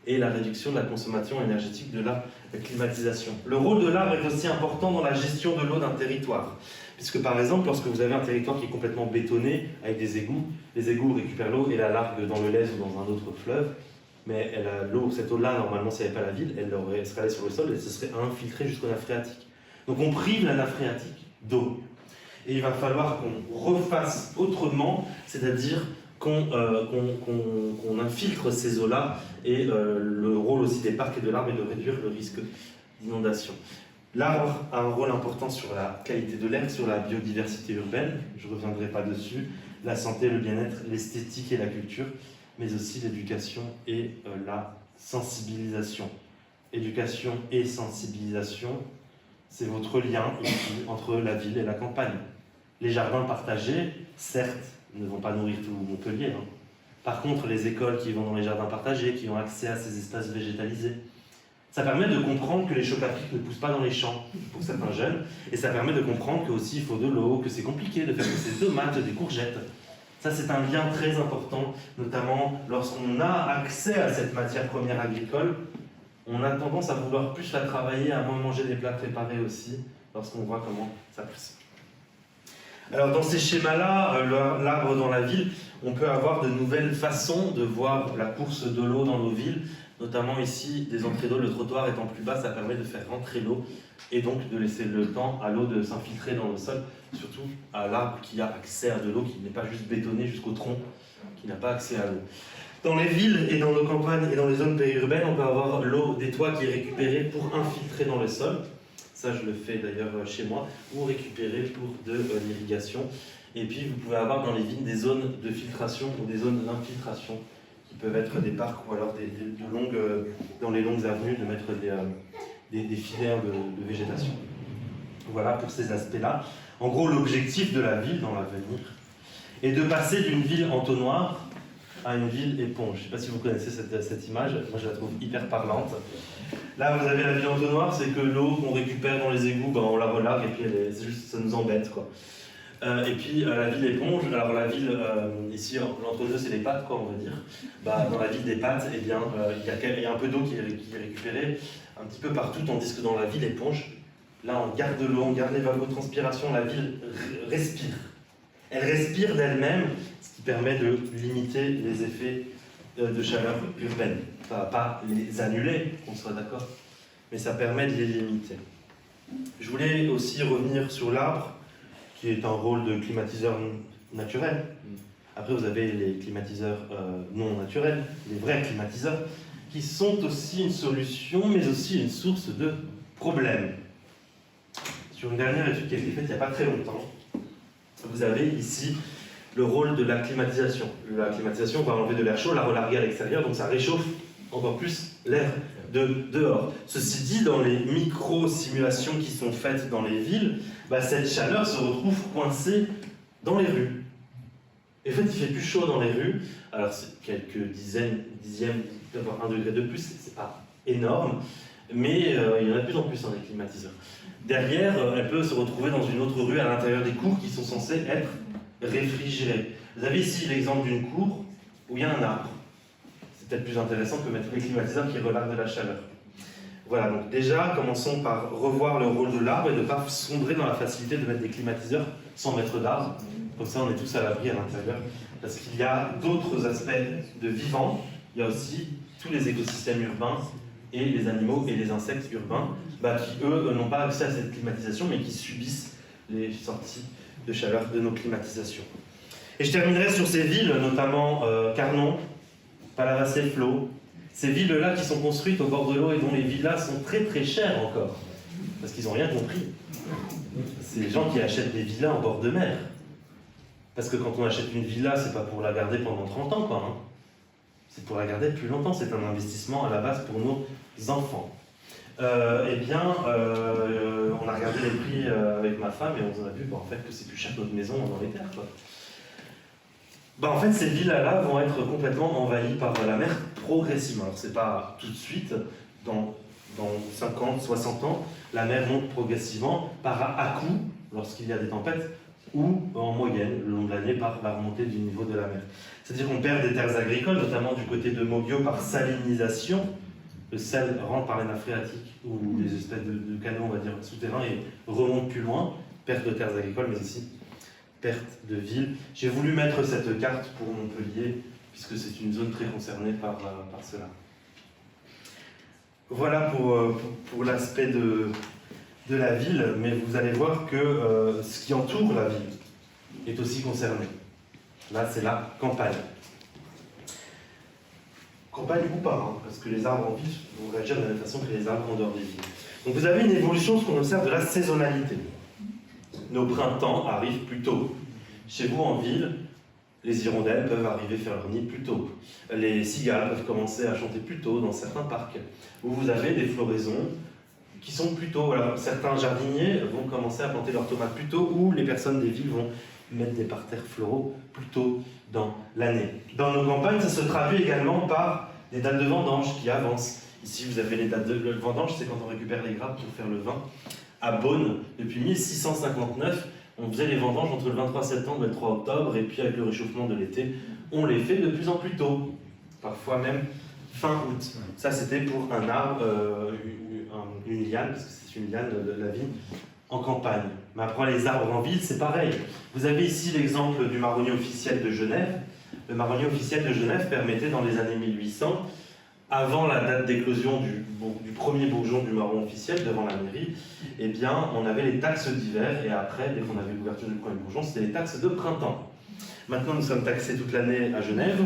et la réduction de la consommation énergétique de la climatisation. Le rôle de l'arbre est aussi important dans la gestion de l'eau d'un territoire. Puisque par exemple, lorsque vous avez un territoire qui est complètement bétonné, avec des égouts, les égouts récupèrent l'eau et la larguent dans le Lez ou dans un autre fleuve, mais cette eau-là, normalement, si elle n'avait pas la ville, elle serait allée sur le sol et se serait infiltrée jusqu'aux nappes phréatiques. Donc on prive la nappe phréatique d'eau. Et il va falloir qu'on refasse autrement, c'est-à-dire qu'on infiltre ces eaux-là, et le rôle aussi des parcs et de l'arbre est de réduire le risque d'inondation. L'arbre a un rôle important sur la qualité de l'air, sur la biodiversité urbaine, je ne reviendrai pas dessus, la santé, le bien-être, l'esthétique et la culture, mais aussi l'éducation et la sensibilisation. Éducation et sensibilisation, c'est votre lien ici entre la ville et la campagne. Les jardins partagés, certes, ne vont pas nourrir tout Montpellier. Hein. Par contre, les écoles qui vont dans les jardins partagés, qui ont accès à ces espaces végétalisés, ça permet de comprendre que les chocs à pic ne poussent pas dans les champs pour certains jeunes, et ça permet de comprendre qu'aussi il faut de l'eau, que c'est compliqué de faire pousser des tomates, des courgettes. Ça, c'est un lien très important, notamment lorsqu'on a accès à cette matière première agricole, on a tendance à vouloir plus la travailler, à moins manger des plats préparés aussi, lorsqu'on voit comment ça pousse. Alors dans ces schémas-là, l'arbre dans la ville, on peut avoir de nouvelles façons de voir la course de l'eau dans nos villes, notamment ici, des entrées d'eau, le trottoir étant plus bas, ça permet de faire rentrer l'eau et donc de laisser le temps à l'eau de s'infiltrer dans le sol, surtout à l'arbre qui a accès à de l'eau, qui n'est pas juste bétonné jusqu'au tronc, qui n'a pas accès à l'eau. Dans les villes et dans nos campagnes et dans les zones périurbaines, on peut avoir l'eau des toits qui est récupérée pour infiltrer dans le sol. Ça, je le fais d'ailleurs chez moi, ou récupérer pour de l'irrigation. Et puis, vous pouvez avoir dans les vignes des zones de filtration ou des zones d'infiltration, qui peuvent être des parcs ou alors dans les longues avenues, de mettre des filières de végétation. Voilà pour ces aspects-là. En gros, l'objectif de la ville dans l'avenir est de passer d'une ville entonnoir à une ville éponge. Je ne sais pas si vous connaissez cette image, moi je la trouve hyper parlante. Là, vous avez la ville entonnoir, c'est que l'eau qu'on récupère dans les égouts, on la relargue et puis ça nous embête, quoi. Et puis la ville éponge, alors la ville, ici l'entre-deux c'est les pattes, quoi, on va dire. Dans la ville des pattes, eh bien, il y a un peu d'eau qui est récupérée un petit peu partout, tandis que dans la ville éponge, là on garde l'eau, on garde l'évapotranspiration, la ville respire. Elle respire d'elle-même, ce qui permet de limiter les effets de chaleur urbaine. Ça ne va pas les annuler, qu'on soit d'accord, mais ça permet de les limiter. Je voulais aussi revenir sur l'arbre, qui est un rôle de climatiseur naturel. Après, vous avez les climatiseurs non naturels, les vrais climatiseurs, qui sont aussi une solution, mais aussi une source de problèmes. Sur une dernière étude qui a été faite il n'y a pas très longtemps, vous avez ici le rôle de la climatisation. La climatisation va enlever de l'air chaud, la relarguer à l'extérieur, donc ça réchauffe encore plus l'air de dehors. Ceci dit, dans les micro-simulations qui sont faites dans les villes, cette chaleur se retrouve coincée dans les rues. Et en fait, il fait plus chaud dans les rues, alors c'est quelques dixièmes, d'avoir 1 degré de plus, c'est pas énorme, mais il y en a de plus en plus dans les climatiseurs. Derrière, elle peut se retrouver dans une autre rue à l'intérieur des cours qui sont censées être réfrigérées. Vous avez ici l'exemple d'une cour où il y a un arbre. C'est peut-être plus intéressant que mettre les climatiseurs qui relarguent de la chaleur. Voilà, donc déjà, commençons par revoir le rôle de l'arbre et ne pas sombrer dans la facilité de mettre des climatiseurs sans mettre d'arbre. Comme ça, on est tous à l'abri à l'intérieur. Parce qu'il y a d'autres aspects de vivant. Il y a aussi tous les écosystèmes urbains et les animaux et les insectes urbains qui, eux, n'ont pas accès à cette climatisation, mais qui subissent les sorties de chaleur de nos climatisations. Et je terminerai sur ces villes, notamment Carnon, Palavas et Flo, ces villes-là qui sont construites au bord de l'eau et dont les villas sont très très chères encore. parce qu'ils n'ont rien compris. C'est les gens qui achètent des villas en bord de mer. Parce que quand on achète une villa, c'est pas pour la garder pendant 30 ans, quoi. Hein. C'est pour la garder plus longtemps. C'est un investissement à la base pour nos enfants. On a regardé les prix avec ma femme et on a vu en fait, que c'est plus cher que notre maison dans les terres. Quoi. En fait, ces villas-là vont être complètement envahies par la mer progressivement. Alors, c'est pas tout de suite, dans 50, 60 ans, la mer monte progressivement par à-coups lorsqu'il y a des tempêtes ou en moyenne, le long de l'année, par la remontée du niveau de la mer. C'est-à-dire qu'on perd des terres agricoles, notamment du côté de Moggio, par salinisation. Le sel rentre par les nappes phréatiques ou des espèces de canaux, on va dire, souterrains et remonte plus loin. Perte de terres agricoles, mais aussi perte de villes. J'ai voulu mettre cette carte pour Montpellier, puisque c'est une zone très concernée par cela. Voilà pour l'aspect de la ville, mais vous allez voir que ce qui entoure la ville est aussi concerné. Là, c'est la campagne. Campagne ou pas, hein, parce que les arbres en ville vont réagir de la même façon que les arbres en dehors des villes. Donc vous avez une évolution, ce qu'on observe, de la saisonnalité. Nos printemps arrivent plus tôt. Chez vous, en ville, les hirondelles peuvent arriver faire leur nid plus tôt. Les cigales peuvent commencer à chanter plus tôt dans certains parcs. Où vous avez des floraisons qui sont plus tôt. Alors, certains jardiniers vont commencer à planter leurs tomates plus tôt, ou les personnes des villes vont mettre des parterres floraux plus tôt dans l'année. Dans nos campagnes, ça se traduit également par des dates de vendange qui avancent. Ici, vous avez les dates de vendange, c'est quand on récupère les grappes pour faire le vin. À Beaune, depuis 1659, on faisait les vendanges entre le 23 septembre et le 3 octobre, et puis avec le réchauffement de l'été, on les fait de plus en plus tôt, parfois même fin août. Ça, c'était pour un arbre, une liane, parce que c'est une liane de la vigne, en campagne. Mais après, les arbres en ville, c'est pareil. Vous avez ici l'exemple du marronnier officiel de Genève. Le marronnier officiel de Genève permettait, dans les années 1800, avant la date d'éclosion du premier bourgeon du marron officiel devant la mairie, eh bien, on avait les taxes d'hiver, et après, dès qu'on avait l'ouverture du premier bourgeon, c'était les taxes de printemps. Maintenant, nous sommes taxés toute l'année à Genève,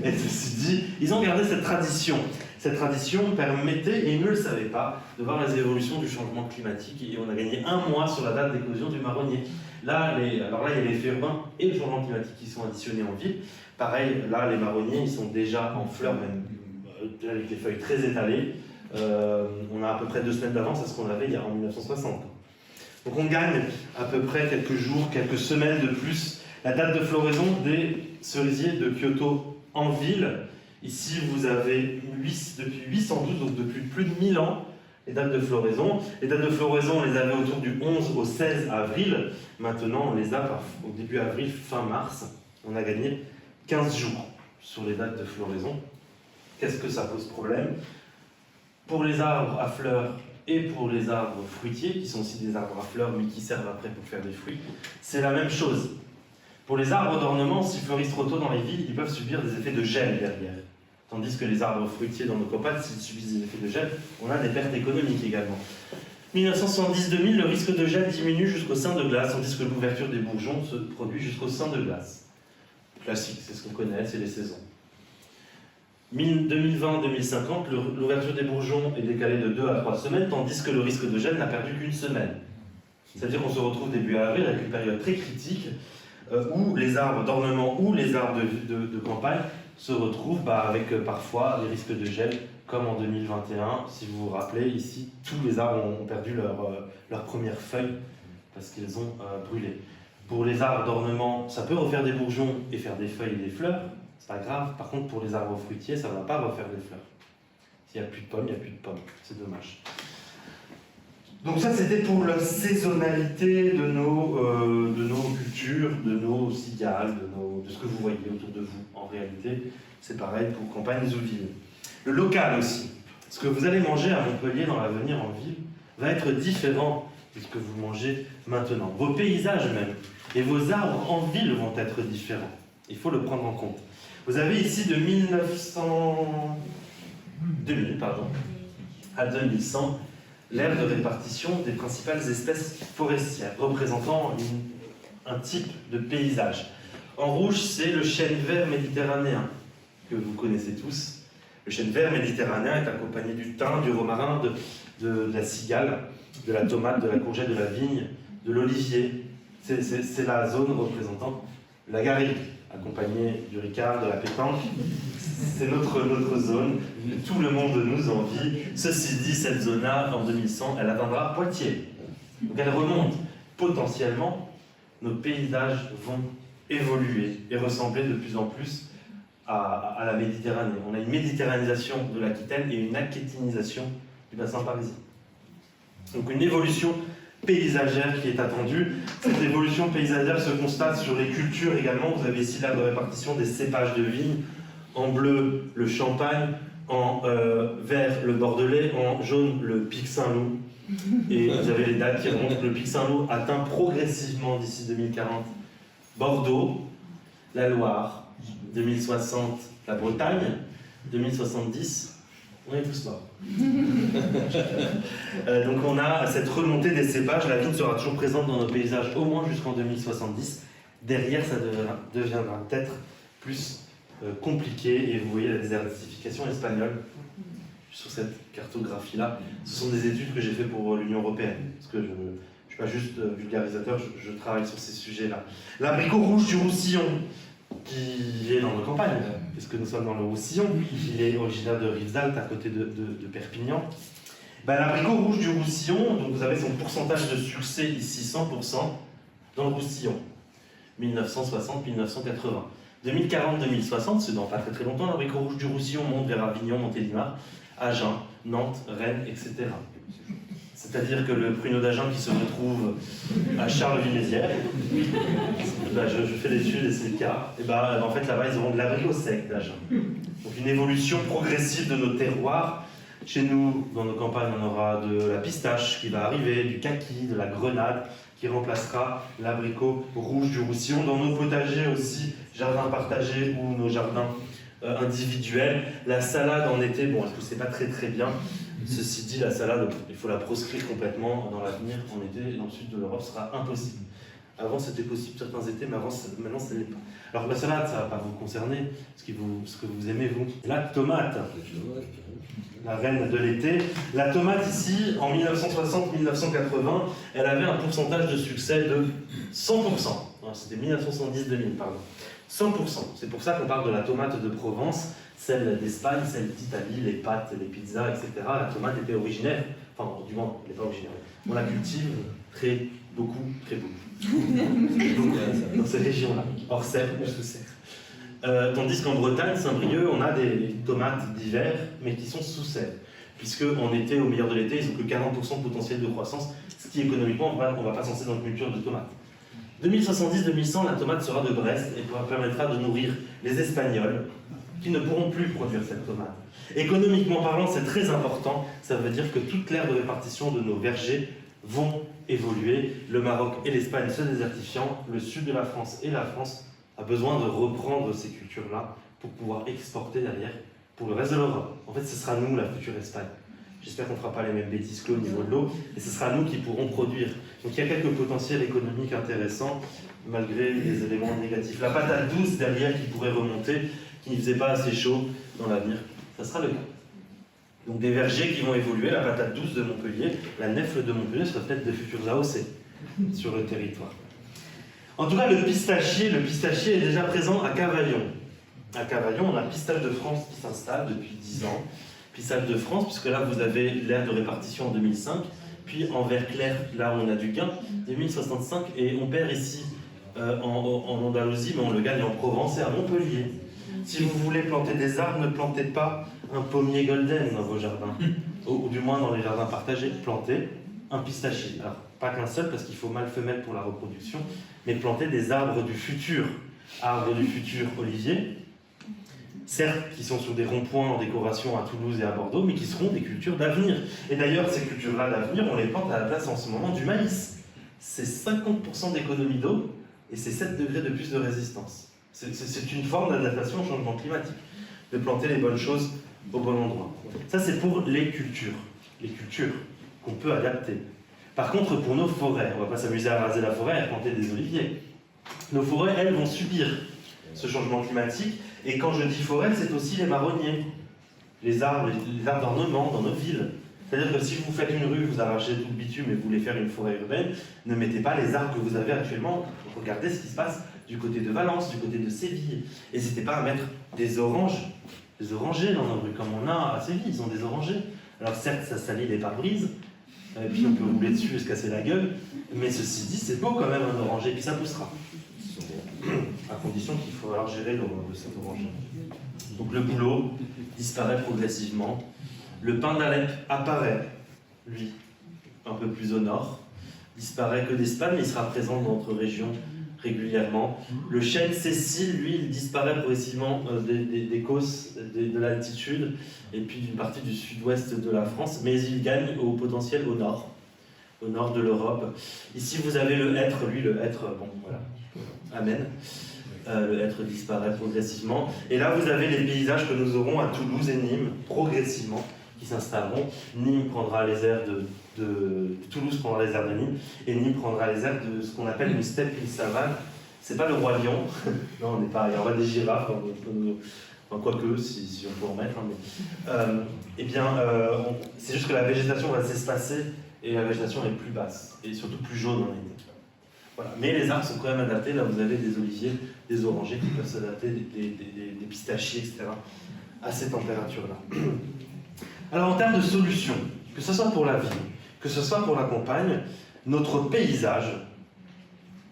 et ceci dit, ils ont gardé cette tradition. Cette tradition permettait, et ils ne le savaient pas, de voir les évolutions du changement climatique, et on a gagné 1 mois sur la date d'éclosion du marronnier. Alors là, il y a l'effet urbain et le changement climatique qui sont additionnés en ville. Pareil, là, les marronniers, ils sont déjà en fleurs, même avec les feuilles très étalées. On a à peu près 2 semaines d'avance à ce qu'on avait il y a en 1960. Donc on gagne à peu près quelques jours, quelques semaines de plus. La date de floraison des cerisiers de Kyoto en ville. Ici, vous avez depuis 812, donc depuis plus de 1000 ans, les dates de floraison. Les dates de floraison, on les avait autour du 11 au 16 avril. Maintenant, on les a au début avril, fin mars. On a gagné 15 jours sur les dates de floraison. Qu'est-ce que ça pose problème? Pour les arbres à fleurs et pour les arbres fruitiers, qui sont aussi des arbres à fleurs, mais qui servent après pour faire des fruits, c'est la même chose. Pour les arbres d'ornement, s'ils fleurissent trop tôt dans les villes, ils peuvent subir des effets de gel derrière. Tandis que les arbres fruitiers dans nos campagnes, s'ils subissent des effets de gel, on a des pertes économiques également. 1970-2000, le risque de gel diminue jusqu'au sein de glace, tandis que l'ouverture des bourgeons se produit jusqu'au sein de glace. Classique, c'est ce qu'on connaît, c'est les saisons. 2020-2050, l'ouverture des bourgeons est décalée de 2 à 3 semaines, tandis que le risque de gel n'a perdu qu'1 semaine. C'est-à-dire qu'on se retrouve début avril avec une période très critique où les arbres d'ornement ou les arbres de campagne se retrouvent avec parfois des risques de gel, comme en 2021. Si vous vous rappelez, ici, tous les arbres ont perdu leurs premières feuilles parce qu'ils ont brûlé. Pour les arbres d'ornement, ça peut refaire des bourgeons et faire des feuilles et des fleurs, c'est pas grave. Par contre, pour les arbres fruitiers, ça ne va pas refaire des fleurs. S'il n'y a plus de pommes, il n'y a plus de pommes. C'est dommage. Donc ça, c'était pour la saisonnalité de nos cultures, de nos cigales, de ce que vous voyez autour de vous. En réalité, c'est pareil pour campagnes ou villes. Le local aussi. Ce que vous allez manger à Montpellier dans l'avenir en ville va être différent de ce que vous mangez maintenant. Vos paysages même et vos arbres en ville vont être différents. Il faut le prendre en compte. Vous avez ici de 2000 à 2100 l'aire de répartition des principales espèces forestières, représentant un type de paysage. En rouge, c'est le chêne vert méditerranéen, que vous connaissez tous. Le chêne vert méditerranéen est accompagné du thym, du romarin, de la cigale. de la tomate, de la courgette, de la vigne, de l'olivier. C'est la zone représentant la garrigue, accompagnée du ricard, de la pétanque. C'est notre zone. Tout le monde nous envie. Ceci dit, cette zone-là, en 2100, elle atteindra Poitiers. Donc elle remonte. Potentiellement, nos paysages vont évoluer et ressembler de plus en plus à la Méditerranée. On a une méditerranisation de l'Aquitaine et une aquitinisation du bassin parisien. Donc une évolution paysagère qui est attendue. Cette évolution paysagère se constate sur les cultures également. Vous avez ici la répartition des cépages de vigne. En bleu, le champagne. En vert, le bordelais. En jaune, le pic Saint-Loup. Et vous avez les dates qui remontent. Le pic Saint-Loup atteint progressivement d'ici 2040 Bordeaux, la Loire, 2060 la Bretagne, 2070 on est tous morts. Donc on a cette remontée des cépages. La vigne sera toujours présente dans nos paysages au moins jusqu'en 2070. Derrière, ça deviendra peut-être plus compliqué. Et vous voyez la désertification espagnole sur cette cartographie-là. Ce sont des études que j'ai faites pour l'Union européenne. Parce que je ne suis pas juste vulgarisateur, je travaille sur ces sujets-là. L'abricot rouge du Roussillon, qui est dans nos campagnes, puisque nous sommes dans le Roussillon, il est originaire de Rivesaltes, à côté de Perpignan. L'abricot rouge du Roussillon, donc vous avez son pourcentage de succès ici, 100%, dans le Roussillon, 1960-1980. 2040-2060, c'est dans pas très longtemps, l'abricot rouge du Roussillon monte vers Avignon, Montélimar, Agen, Nantes, Rennes, etc. C'est-à-dire que le pruneau d'Agen qui se retrouve à Charleville-Mézières, je fais l'étude et c'est le cas, et en fait là-bas ils auront de l'abricot sec d'Agen. Donc une évolution progressive de nos terroirs. Chez nous, dans nos campagnes, on aura de la pistache qui va arriver, du kaki, de la grenade qui remplacera l'abricot rouge du Roussillon. Dans nos potagers aussi, jardins partagés ou nos jardins individuels. La salade en été, bon, elle ne poussait pas très bien. Ceci dit, la salade, il faut la proscrire complètement dans l'avenir. En été, et dans le sud de l'Europe, ce sera impossible. Avant, c'était possible certains étés, mais maintenant, ça ne l'est pas. Alors, la salade, ça ne va pas vous concerner, ce que vous aimez, vous. La tomate, la reine de l'été. La tomate, ici, en 1960-1980, elle avait un pourcentage de succès de 100%. C'était 1970-2000, pardon. 100%. C'est pour ça qu'on parle de la tomate de Provence, celle d'Espagne, celle d'Italie, les pâtes, les pizzas, etc. La tomate était originaire, enfin, du moins, elle n'est pas originaire. On la cultive très beaucoup dans ces régions-là, hors serre ou sous serre. Tandis qu'en Bretagne, Saint-Brieuc, on a des tomates d'hiver, mais qui sont sous serre. Puisque en été, au milieu de l'été, ils n'ont que 40% de potentiel de croissance, ce qui économiquement, on ne va pas censer dans une culture de tomates. 2070-2100, la tomate sera de Brest et permettra de nourrir les Espagnols qui ne pourront plus produire cette tomate. Économiquement parlant, c'est très important. Ça veut dire que toute l'aire de répartition de nos vergers vont évoluer. Le Maroc et l'Espagne se désertifiant, le sud de la France et la France a besoin de reprendre ces cultures-là pour pouvoir exporter derrière pour le reste de l'Europe. En fait, ce sera nous, la future Espagne. J'espère qu'on ne fera pas les mêmes bêtises qu'au niveau de l'eau, et ce sera nous qui pourrons produire. Donc il y a quelques potentiels économiques intéressants, malgré les éléments négatifs. La patate douce derrière qui pourrait remonter, qui ne faisait pas assez chaud dans l'avenir, ça sera le cas. Donc des vergers qui vont évoluer, la patate douce de Montpellier, la nèfle de Montpellier sera peut-être de futurs AOC sur le territoire. En tout cas, le pistachier est déjà présent à Cavaillon. À Cavaillon, on a Pistache de France qui s'installe depuis 10 ans. Pistache de France, puisque là vous avez l'aire de répartition en 2005, puis en vert clair, là on a du gain, 2065, et on perd ici en Andalousie, mais on le gagne en Provence et à Montpellier. Si vous voulez planter des arbres, ne plantez pas un pommier golden dans vos jardins, ou du moins dans les jardins partagés, plantez un pistachier. Alors, pas qu'un seul, parce qu'il faut mâle femelle pour la reproduction, mais plantez des arbres du futur. Arbres du futur olivier, certes, qui sont sur des ronds-points en décoration à Toulouse et à Bordeaux, mais qui seront des cultures d'avenir. Et d'ailleurs, ces cultures-là d'avenir, on les plante à la place en ce moment du maïs. C'est 50% d'économie d'eau et c'est 7 degrés de plus de résistance. C'est une forme d'adaptation au changement climatique, de planter les bonnes choses au bon endroit. Ça, c'est pour les cultures qu'on peut adapter. Par contre, pour nos forêts, on ne va pas s'amuser à raser la forêt et à planter des oliviers. Nos forêts, elles, vont subir ce changement climatique. Et quand je dis forêt, c'est aussi les marronniers, les arbres d'ornement dans nos villes. C'est-à-dire que si vous faites une rue, vous arrachez tout le bitume et vous voulez faire une forêt urbaine, ne mettez pas les arbres que vous avez actuellement. Regardez ce qui se passe du côté de Valence, du côté de Séville. N'hésitez pas à mettre des oranges, des orangers dans nos rues, comme on a à Séville, ils ont des orangers. Alors certes, ça salit les pare-brises, et puis on peut rouler dessus et se casser la gueule, mais ceci dit, c'est beau quand même un oranger, puis ça poussera. À condition qu'il faut alors gérer cet oranger. Donc le bouleau disparaît progressivement. Le pin d'Alep apparaît, lui, un peu plus au nord. Disparaît que d'Espagne, mais il sera présent dans notre région régulièrement. Le chêne Cécile, lui, il disparaît progressivement des Causses, de l'altitude, et puis d'une partie du sud-ouest de la France, mais il gagne au potentiel au nord de l'Europe. Ici, vous avez le hêtre, lui, le hêtre, bon, voilà, amen. Le hêtre disparaît progressivement. Et là, vous avez les paysages que nous aurons à Toulouse et Nîmes, progressivement, qui s'installeront. Nîmes prendra les airs Toulouse prendra les airs de Nîmes, et Nîmes prendra les airs de ce qu'on appelle une steppe, une savane. C'est pas le roi lion, non, on n'est pas, il y aura des girafes, enfin, quoique, si on peut en mettre, hein, mais, c'est juste que la végétation va s'espacer, et la végétation est plus basse, et surtout plus jaune en été. Voilà. Mais les arbres sont quand même adaptés, là vous avez des oliviers, des orangers qui peuvent s'adapter, des pistachiers, etc., à ces températures-là. Alors en termes de solutions, que ce soit pour la ville, que ce soit pour la campagne, notre paysage,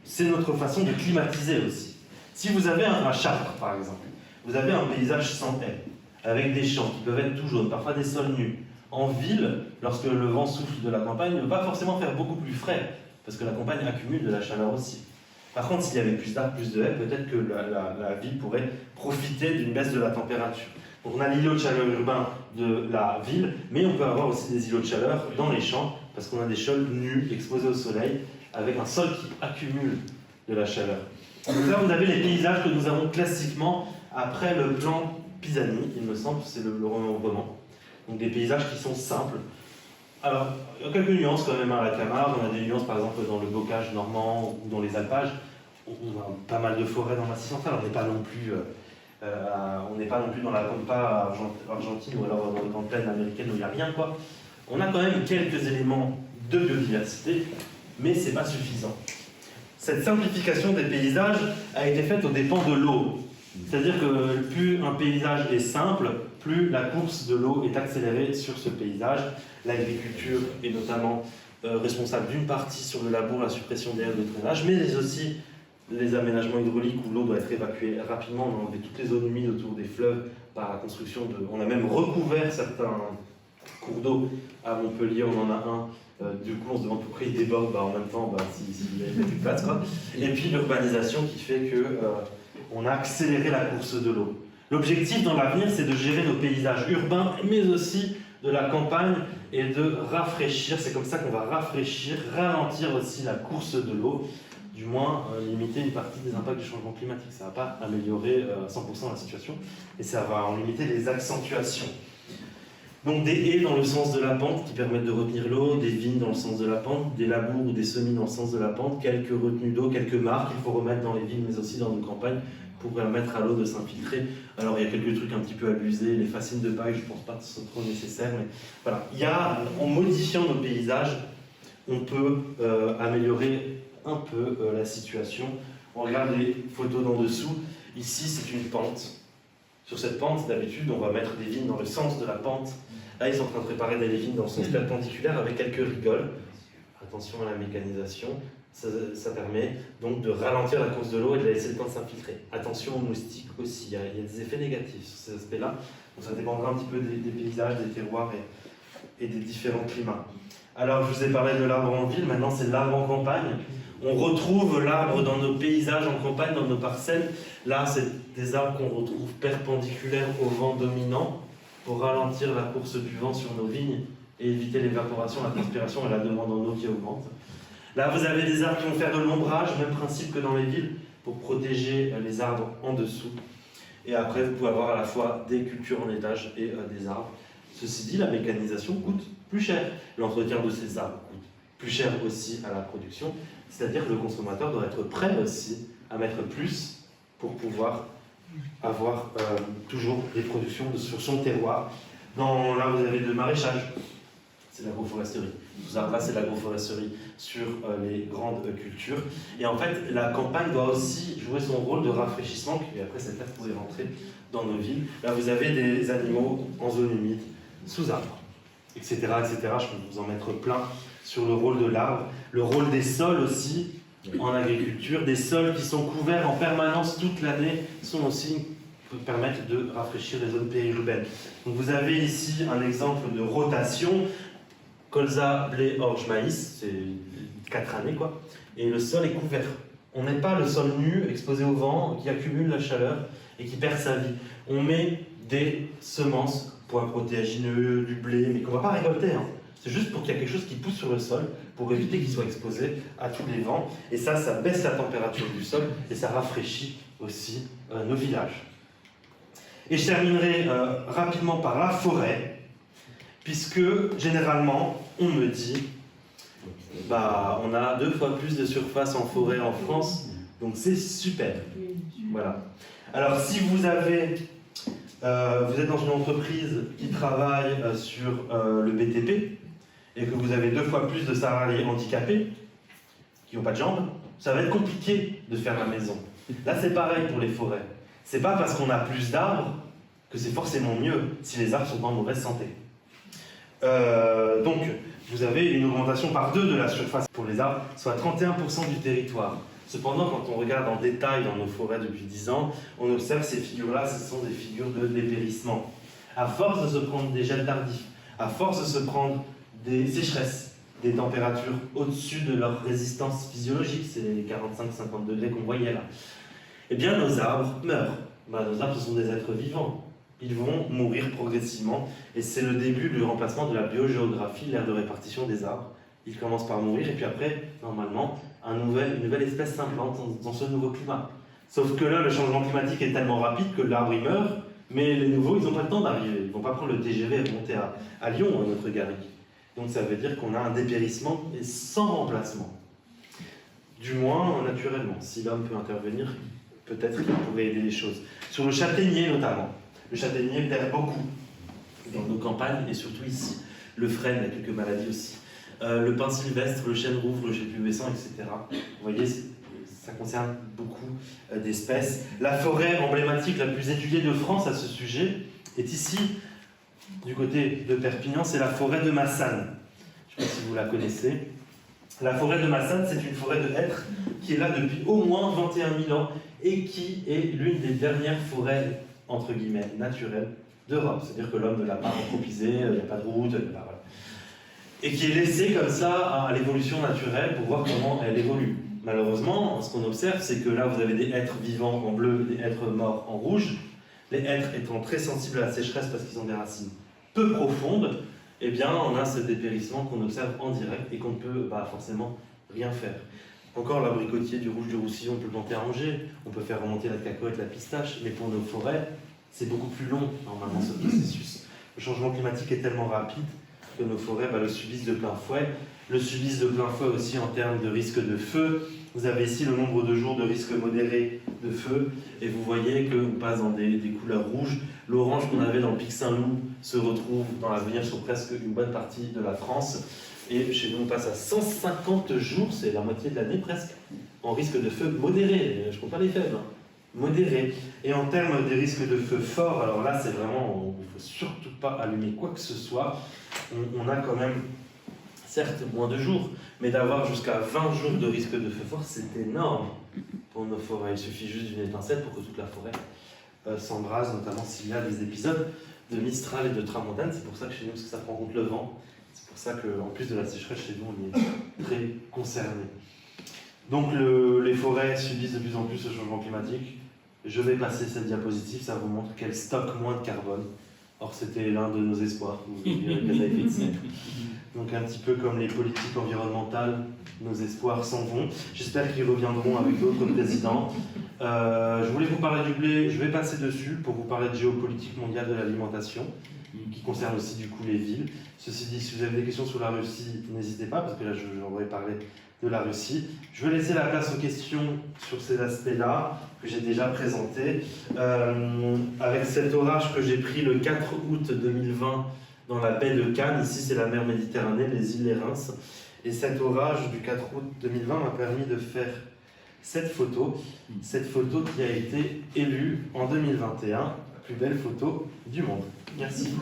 c'est notre façon de climatiser aussi. Si vous avez un Chartres, par exemple, vous avez un paysage sans haie, avec des champs qui peuvent être tout jaunes, parfois des sols nus. En ville, lorsque le vent souffle de la campagne, ne va pas forcément faire beaucoup plus frais, parce que la campagne accumule de la chaleur aussi. Par contre, s'il y avait plus d'arbres, plus de haies, peut-être que la ville pourrait profiter d'une baisse de la température. Donc on a l'îlot de chaleur urbain de la ville, mais on peut avoir aussi des îlots de chaleur dans les champs, parce qu'on a des sols nus, exposés au soleil, avec un sol qui accumule de la chaleur. Donc là, vous avez les paysages que nous avons classiquement après le plan Pisani, il me semble, c'est le roman. Donc des paysages qui sont simples. Alors, il y a quelques nuances quand même à la Camargue. On a des nuances par exemple dans le bocage normand ou dans les alpages. On a pas mal de forêts dans le Massif central. On n'est pas non plus dans la pampa argentine ou alors dans les grandes plaines américaines où il n'y a rien, quoi. On a quand même quelques éléments de biodiversité, mais c'est pas suffisant. Cette simplification des paysages a été faite aux dépens de l'eau. C'est-à-dire que plus un paysage est simple, plus la course de l'eau est accélérée sur ce paysage. L'agriculture est notamment responsable d'une partie sur le labour, la suppression des haies de drainage, mais aussi les aménagements hydrauliques où l'eau doit être évacuée rapidement. On a enlevé toutes les zones humides autour des fleuves par la construction de... On a même recouvert certains cours d'eau. À Montpellier, on en a un. Du coup, on se demande pourquoi il déborde. En même temps, s'il n'y avait plus de place, quoi. Et puis l'urbanisation qui fait que on a accéléré la course de l'eau. L'objectif dans l'avenir, c'est de gérer nos paysages urbains, mais aussi de la campagne, et de rafraîchir. C'est comme ça qu'on va rafraîchir, ralentir aussi la course de l'eau, du moins limiter une partie des impacts du changement climatique. Ça ne va pas améliorer à 100% la situation, et ça va en limiter les accentuations. Donc des haies dans le sens de la pente qui permettent de retenir l'eau, des vignes dans le sens de la pente, des labours ou des semis dans le sens de la pente, quelques retenues d'eau, quelques mares qu'il faut remettre dans les villes mais aussi dans nos campagnes pour permettre à l'eau de s'infiltrer. Alors il y a quelques trucs un petit peu abusés, les fascines de paille, je ne pense pas que ce soit trop nécessaire, mais voilà. En modifiant nos paysages, on peut améliorer un peu la situation. On regarde les photos d'en dessous, ici c'est une pente. Sur cette pente, d'habitude, on va mettre des vignes dans le sens de la pente. Là, ils sont en train de préparer des vignes dans le sens perpendiculaire avec quelques rigoles. Attention à la mécanisation. Ça permet donc de ralentir la course de l'eau et de la laisser le temps de s'infiltrer. Attention aux moustiques aussi. Il y a des effets négatifs sur ces aspects-là. Donc ça dépendra un petit peu des paysages, des terroirs et des différents climats. Alors, je vous ai parlé de l'arbre en ville. Maintenant, c'est l'arbre en campagne. On retrouve l'arbre dans nos paysages en campagne, dans nos parcelles. Là, c'est des arbres qu'on retrouve perpendiculaires au vent dominant pour ralentir la course du vent sur nos vignes et éviter l'évaporation, la transpiration et la demande en eau qui augmente. Là, vous avez des arbres qui vont faire de l'ombrage, même principe que dans les villes, pour protéger les arbres en dessous. Et après, vous pouvez avoir à la fois des cultures en étage et des arbres. Ceci dit, la mécanisation coûte plus cher. L'entretien de ces arbres coûte plus cher aussi à la production. C'est-à-dire que le consommateur doit être prêt aussi à mettre plus pour pouvoir avoir toujours des productions sur son terroir. Là, vous avez le maraîchage. c'est l'agroforesterie. Tout ça, là, c'est l'agroforesterie sur les grandes cultures. Et en fait, la campagne doit aussi jouer son rôle de rafraîchissement, et après cette terre pourrait rentrer dans nos villes. Là, vous avez des animaux en zone humide, sous arbre, etc., etc. Je peux vous en mettre plein sur le rôle de l'arbre, le rôle des sols aussi en agriculture, des sols qui sont couverts en permanence toute l'année sont aussi permettent de rafraîchir les zones périurbaines. Donc vous avez ici un exemple de rotation, colza, blé, orge, maïs, c'est 4 années quoi, et le sol est couvert. On n'est pas le sol nu, exposé au vent, qui accumule la chaleur et qui perd sa vie. On met des semences, pois protéagineux, du blé, mais qu'on ne va pas récolter. Hein. C'est juste pour qu'il y ait quelque chose qui pousse sur le sol, pour éviter qu'il soit exposé à tous les vents. Et ça baisse la température du sol et ça rafraîchit aussi nos villages. Et je terminerai rapidement par la forêt, puisque généralement, on me dit, on a 2 fois plus de surface en forêt en France, donc c'est super. Voilà. Alors si vous êtes dans une entreprise qui travaille sur le BTP, et que vous avez 2 fois plus de salariés handicapés, qui n'ont pas de jambes, ça va être compliqué de faire la maison. Là c'est pareil pour les forêts. C'est pas parce qu'on a plus d'arbres que c'est forcément mieux si les arbres sont en mauvaise santé. Donc, vous avez une augmentation par 2 de la surface pour les arbres, soit 31% du territoire. Cependant, quand on regarde en détail dans nos forêts depuis 10 ans, on observe ces figures-là, ce sont des figures de dépérissement. À force de se prendre des gels tardifs, à force de se prendre des sécheresses, des températures au-dessus de leur résistance physiologique, c'est les 45-50 degrés qu'on voyait là, eh bien nos arbres meurent. Nos arbres, ce sont des êtres vivants. Ils vont mourir progressivement, et c'est le début du remplacement de la biogéographie, l'ère de répartition des arbres. Ils commencent par mourir, et puis après, normalement, une nouvelle espèce s'implante dans ce nouveau climat. Sauf que là, le changement climatique est tellement rapide que l'arbre il meurt, mais les nouveaux, ils n'ont pas le temps d'arriver. Ils ne vont pas prendre le TGV et monter à Lyon, à notre garrigue. Donc ça veut dire qu'on a un dépérissement et sans remplacement. Du moins, naturellement. Si l'homme peut intervenir, peut-être qu'il pourrait aider les choses. Sur le châtaignier, notamment. Le châtaignier perd beaucoup dans nos campagnes et surtout ici. Le frêne, il y a quelques maladies aussi. Le pin sylvestre, le chêne rouvre, le gépubescent, etc. Vous voyez, ça concerne beaucoup d'espèces. La forêt emblématique la plus étudiée de France à ce sujet est ici, du côté de Perpignan, c'est la forêt de Massane. Je ne sais pas si vous la connaissez. La forêt de Massane, c'est une forêt de hêtres qui est là depuis au moins 21 000 ans et qui est l'une des dernières forêts entre guillemets, naturelle d'Europe. C'est-à-dire que l'homme ne l'a pas anthropisé, il n'y a pas de route, voilà. Et qui est laissé comme ça à l'évolution naturelle pour voir comment elle évolue. Malheureusement, ce qu'on observe, c'est que là, vous avez des hêtres vivants en bleu, des hêtres morts en rouge. Les hêtres étant très sensibles à la sécheresse parce qu'ils ont des racines peu profondes, eh bien, on a ce dépérissement qu'on observe en direct et qu'on ne peut pas forcément rien faire. Encore l'abricotier du rouge du Roussillon, on peut le planter à Angers, on peut faire remonter la cacahuète, la pistache, mais pour nos forêts, c'est beaucoup plus long, normalement, ce processus. Le changement climatique est tellement rapide que nos forêts le subissent de plein fouet. Le subissent de plein fouet aussi en termes de risque de feu. Vous avez ici le nombre de jours de risque modéré de feu, et vous voyez qu'on passe dans des couleurs rouges. L'orange qu'on avait dans le Pic Saint-Loup se retrouve dans l'avenir sur presque une bonne partie de la France. Et chez nous, on passe à 150 jours, c'est la moitié de l'année presque, en risque de feu modéré. Je ne compte pas les faibles, hein. Modéré. Et en termes des risques de feu forts, alors là, c'est vraiment, il ne faut surtout pas allumer quoi que ce soit. On a quand même, certes, moins de jours, mais d'avoir jusqu'à 20 jours de risque de feu fort, c'est énorme pour nos forêts. Il suffit juste d'une étincelle pour que toute la forêt s'embrase, notamment s'il y a des épisodes de Mistral et de Tramontane. C'est pour ça que chez nous, parce que ça prend en compte le vent. C'est pour ça qu'en plus de la sécheresse, chez nous, on est très concernés. Donc les forêts subissent de plus en plus ce changement climatique. Je vais passer cette diapositive, ça vous montre qu'elles stockent moins de carbone. Or, c'était l'un de nos espoirs, vous verrez, gaz à effet de serre. Donc un petit peu comme les politiques environnementales, nos espoirs s'en vont. J'espère qu'ils reviendront avec d'autres présidents. Je voulais vous parler du blé, je vais passer dessus pour vous parler de géopolitique mondiale de l'alimentation, qui concerne aussi du coup les villes. Ceci dit, si vous avez des questions sur la Russie, n'hésitez pas, parce que là j'aurais parlé de la Russie. Je vais laisser la place aux questions sur ces aspects-là, que j'ai déjà présentés. Avec cet orage que j'ai pris le 4 août 2020 dans la baie de Cannes. Ici, c'est la mer Méditerranée, les îles Reims. Et cet orage du 4 août 2020 m'a permis de faire cette photo qui a été élue en 2021, la plus belle photo du monde. Merci.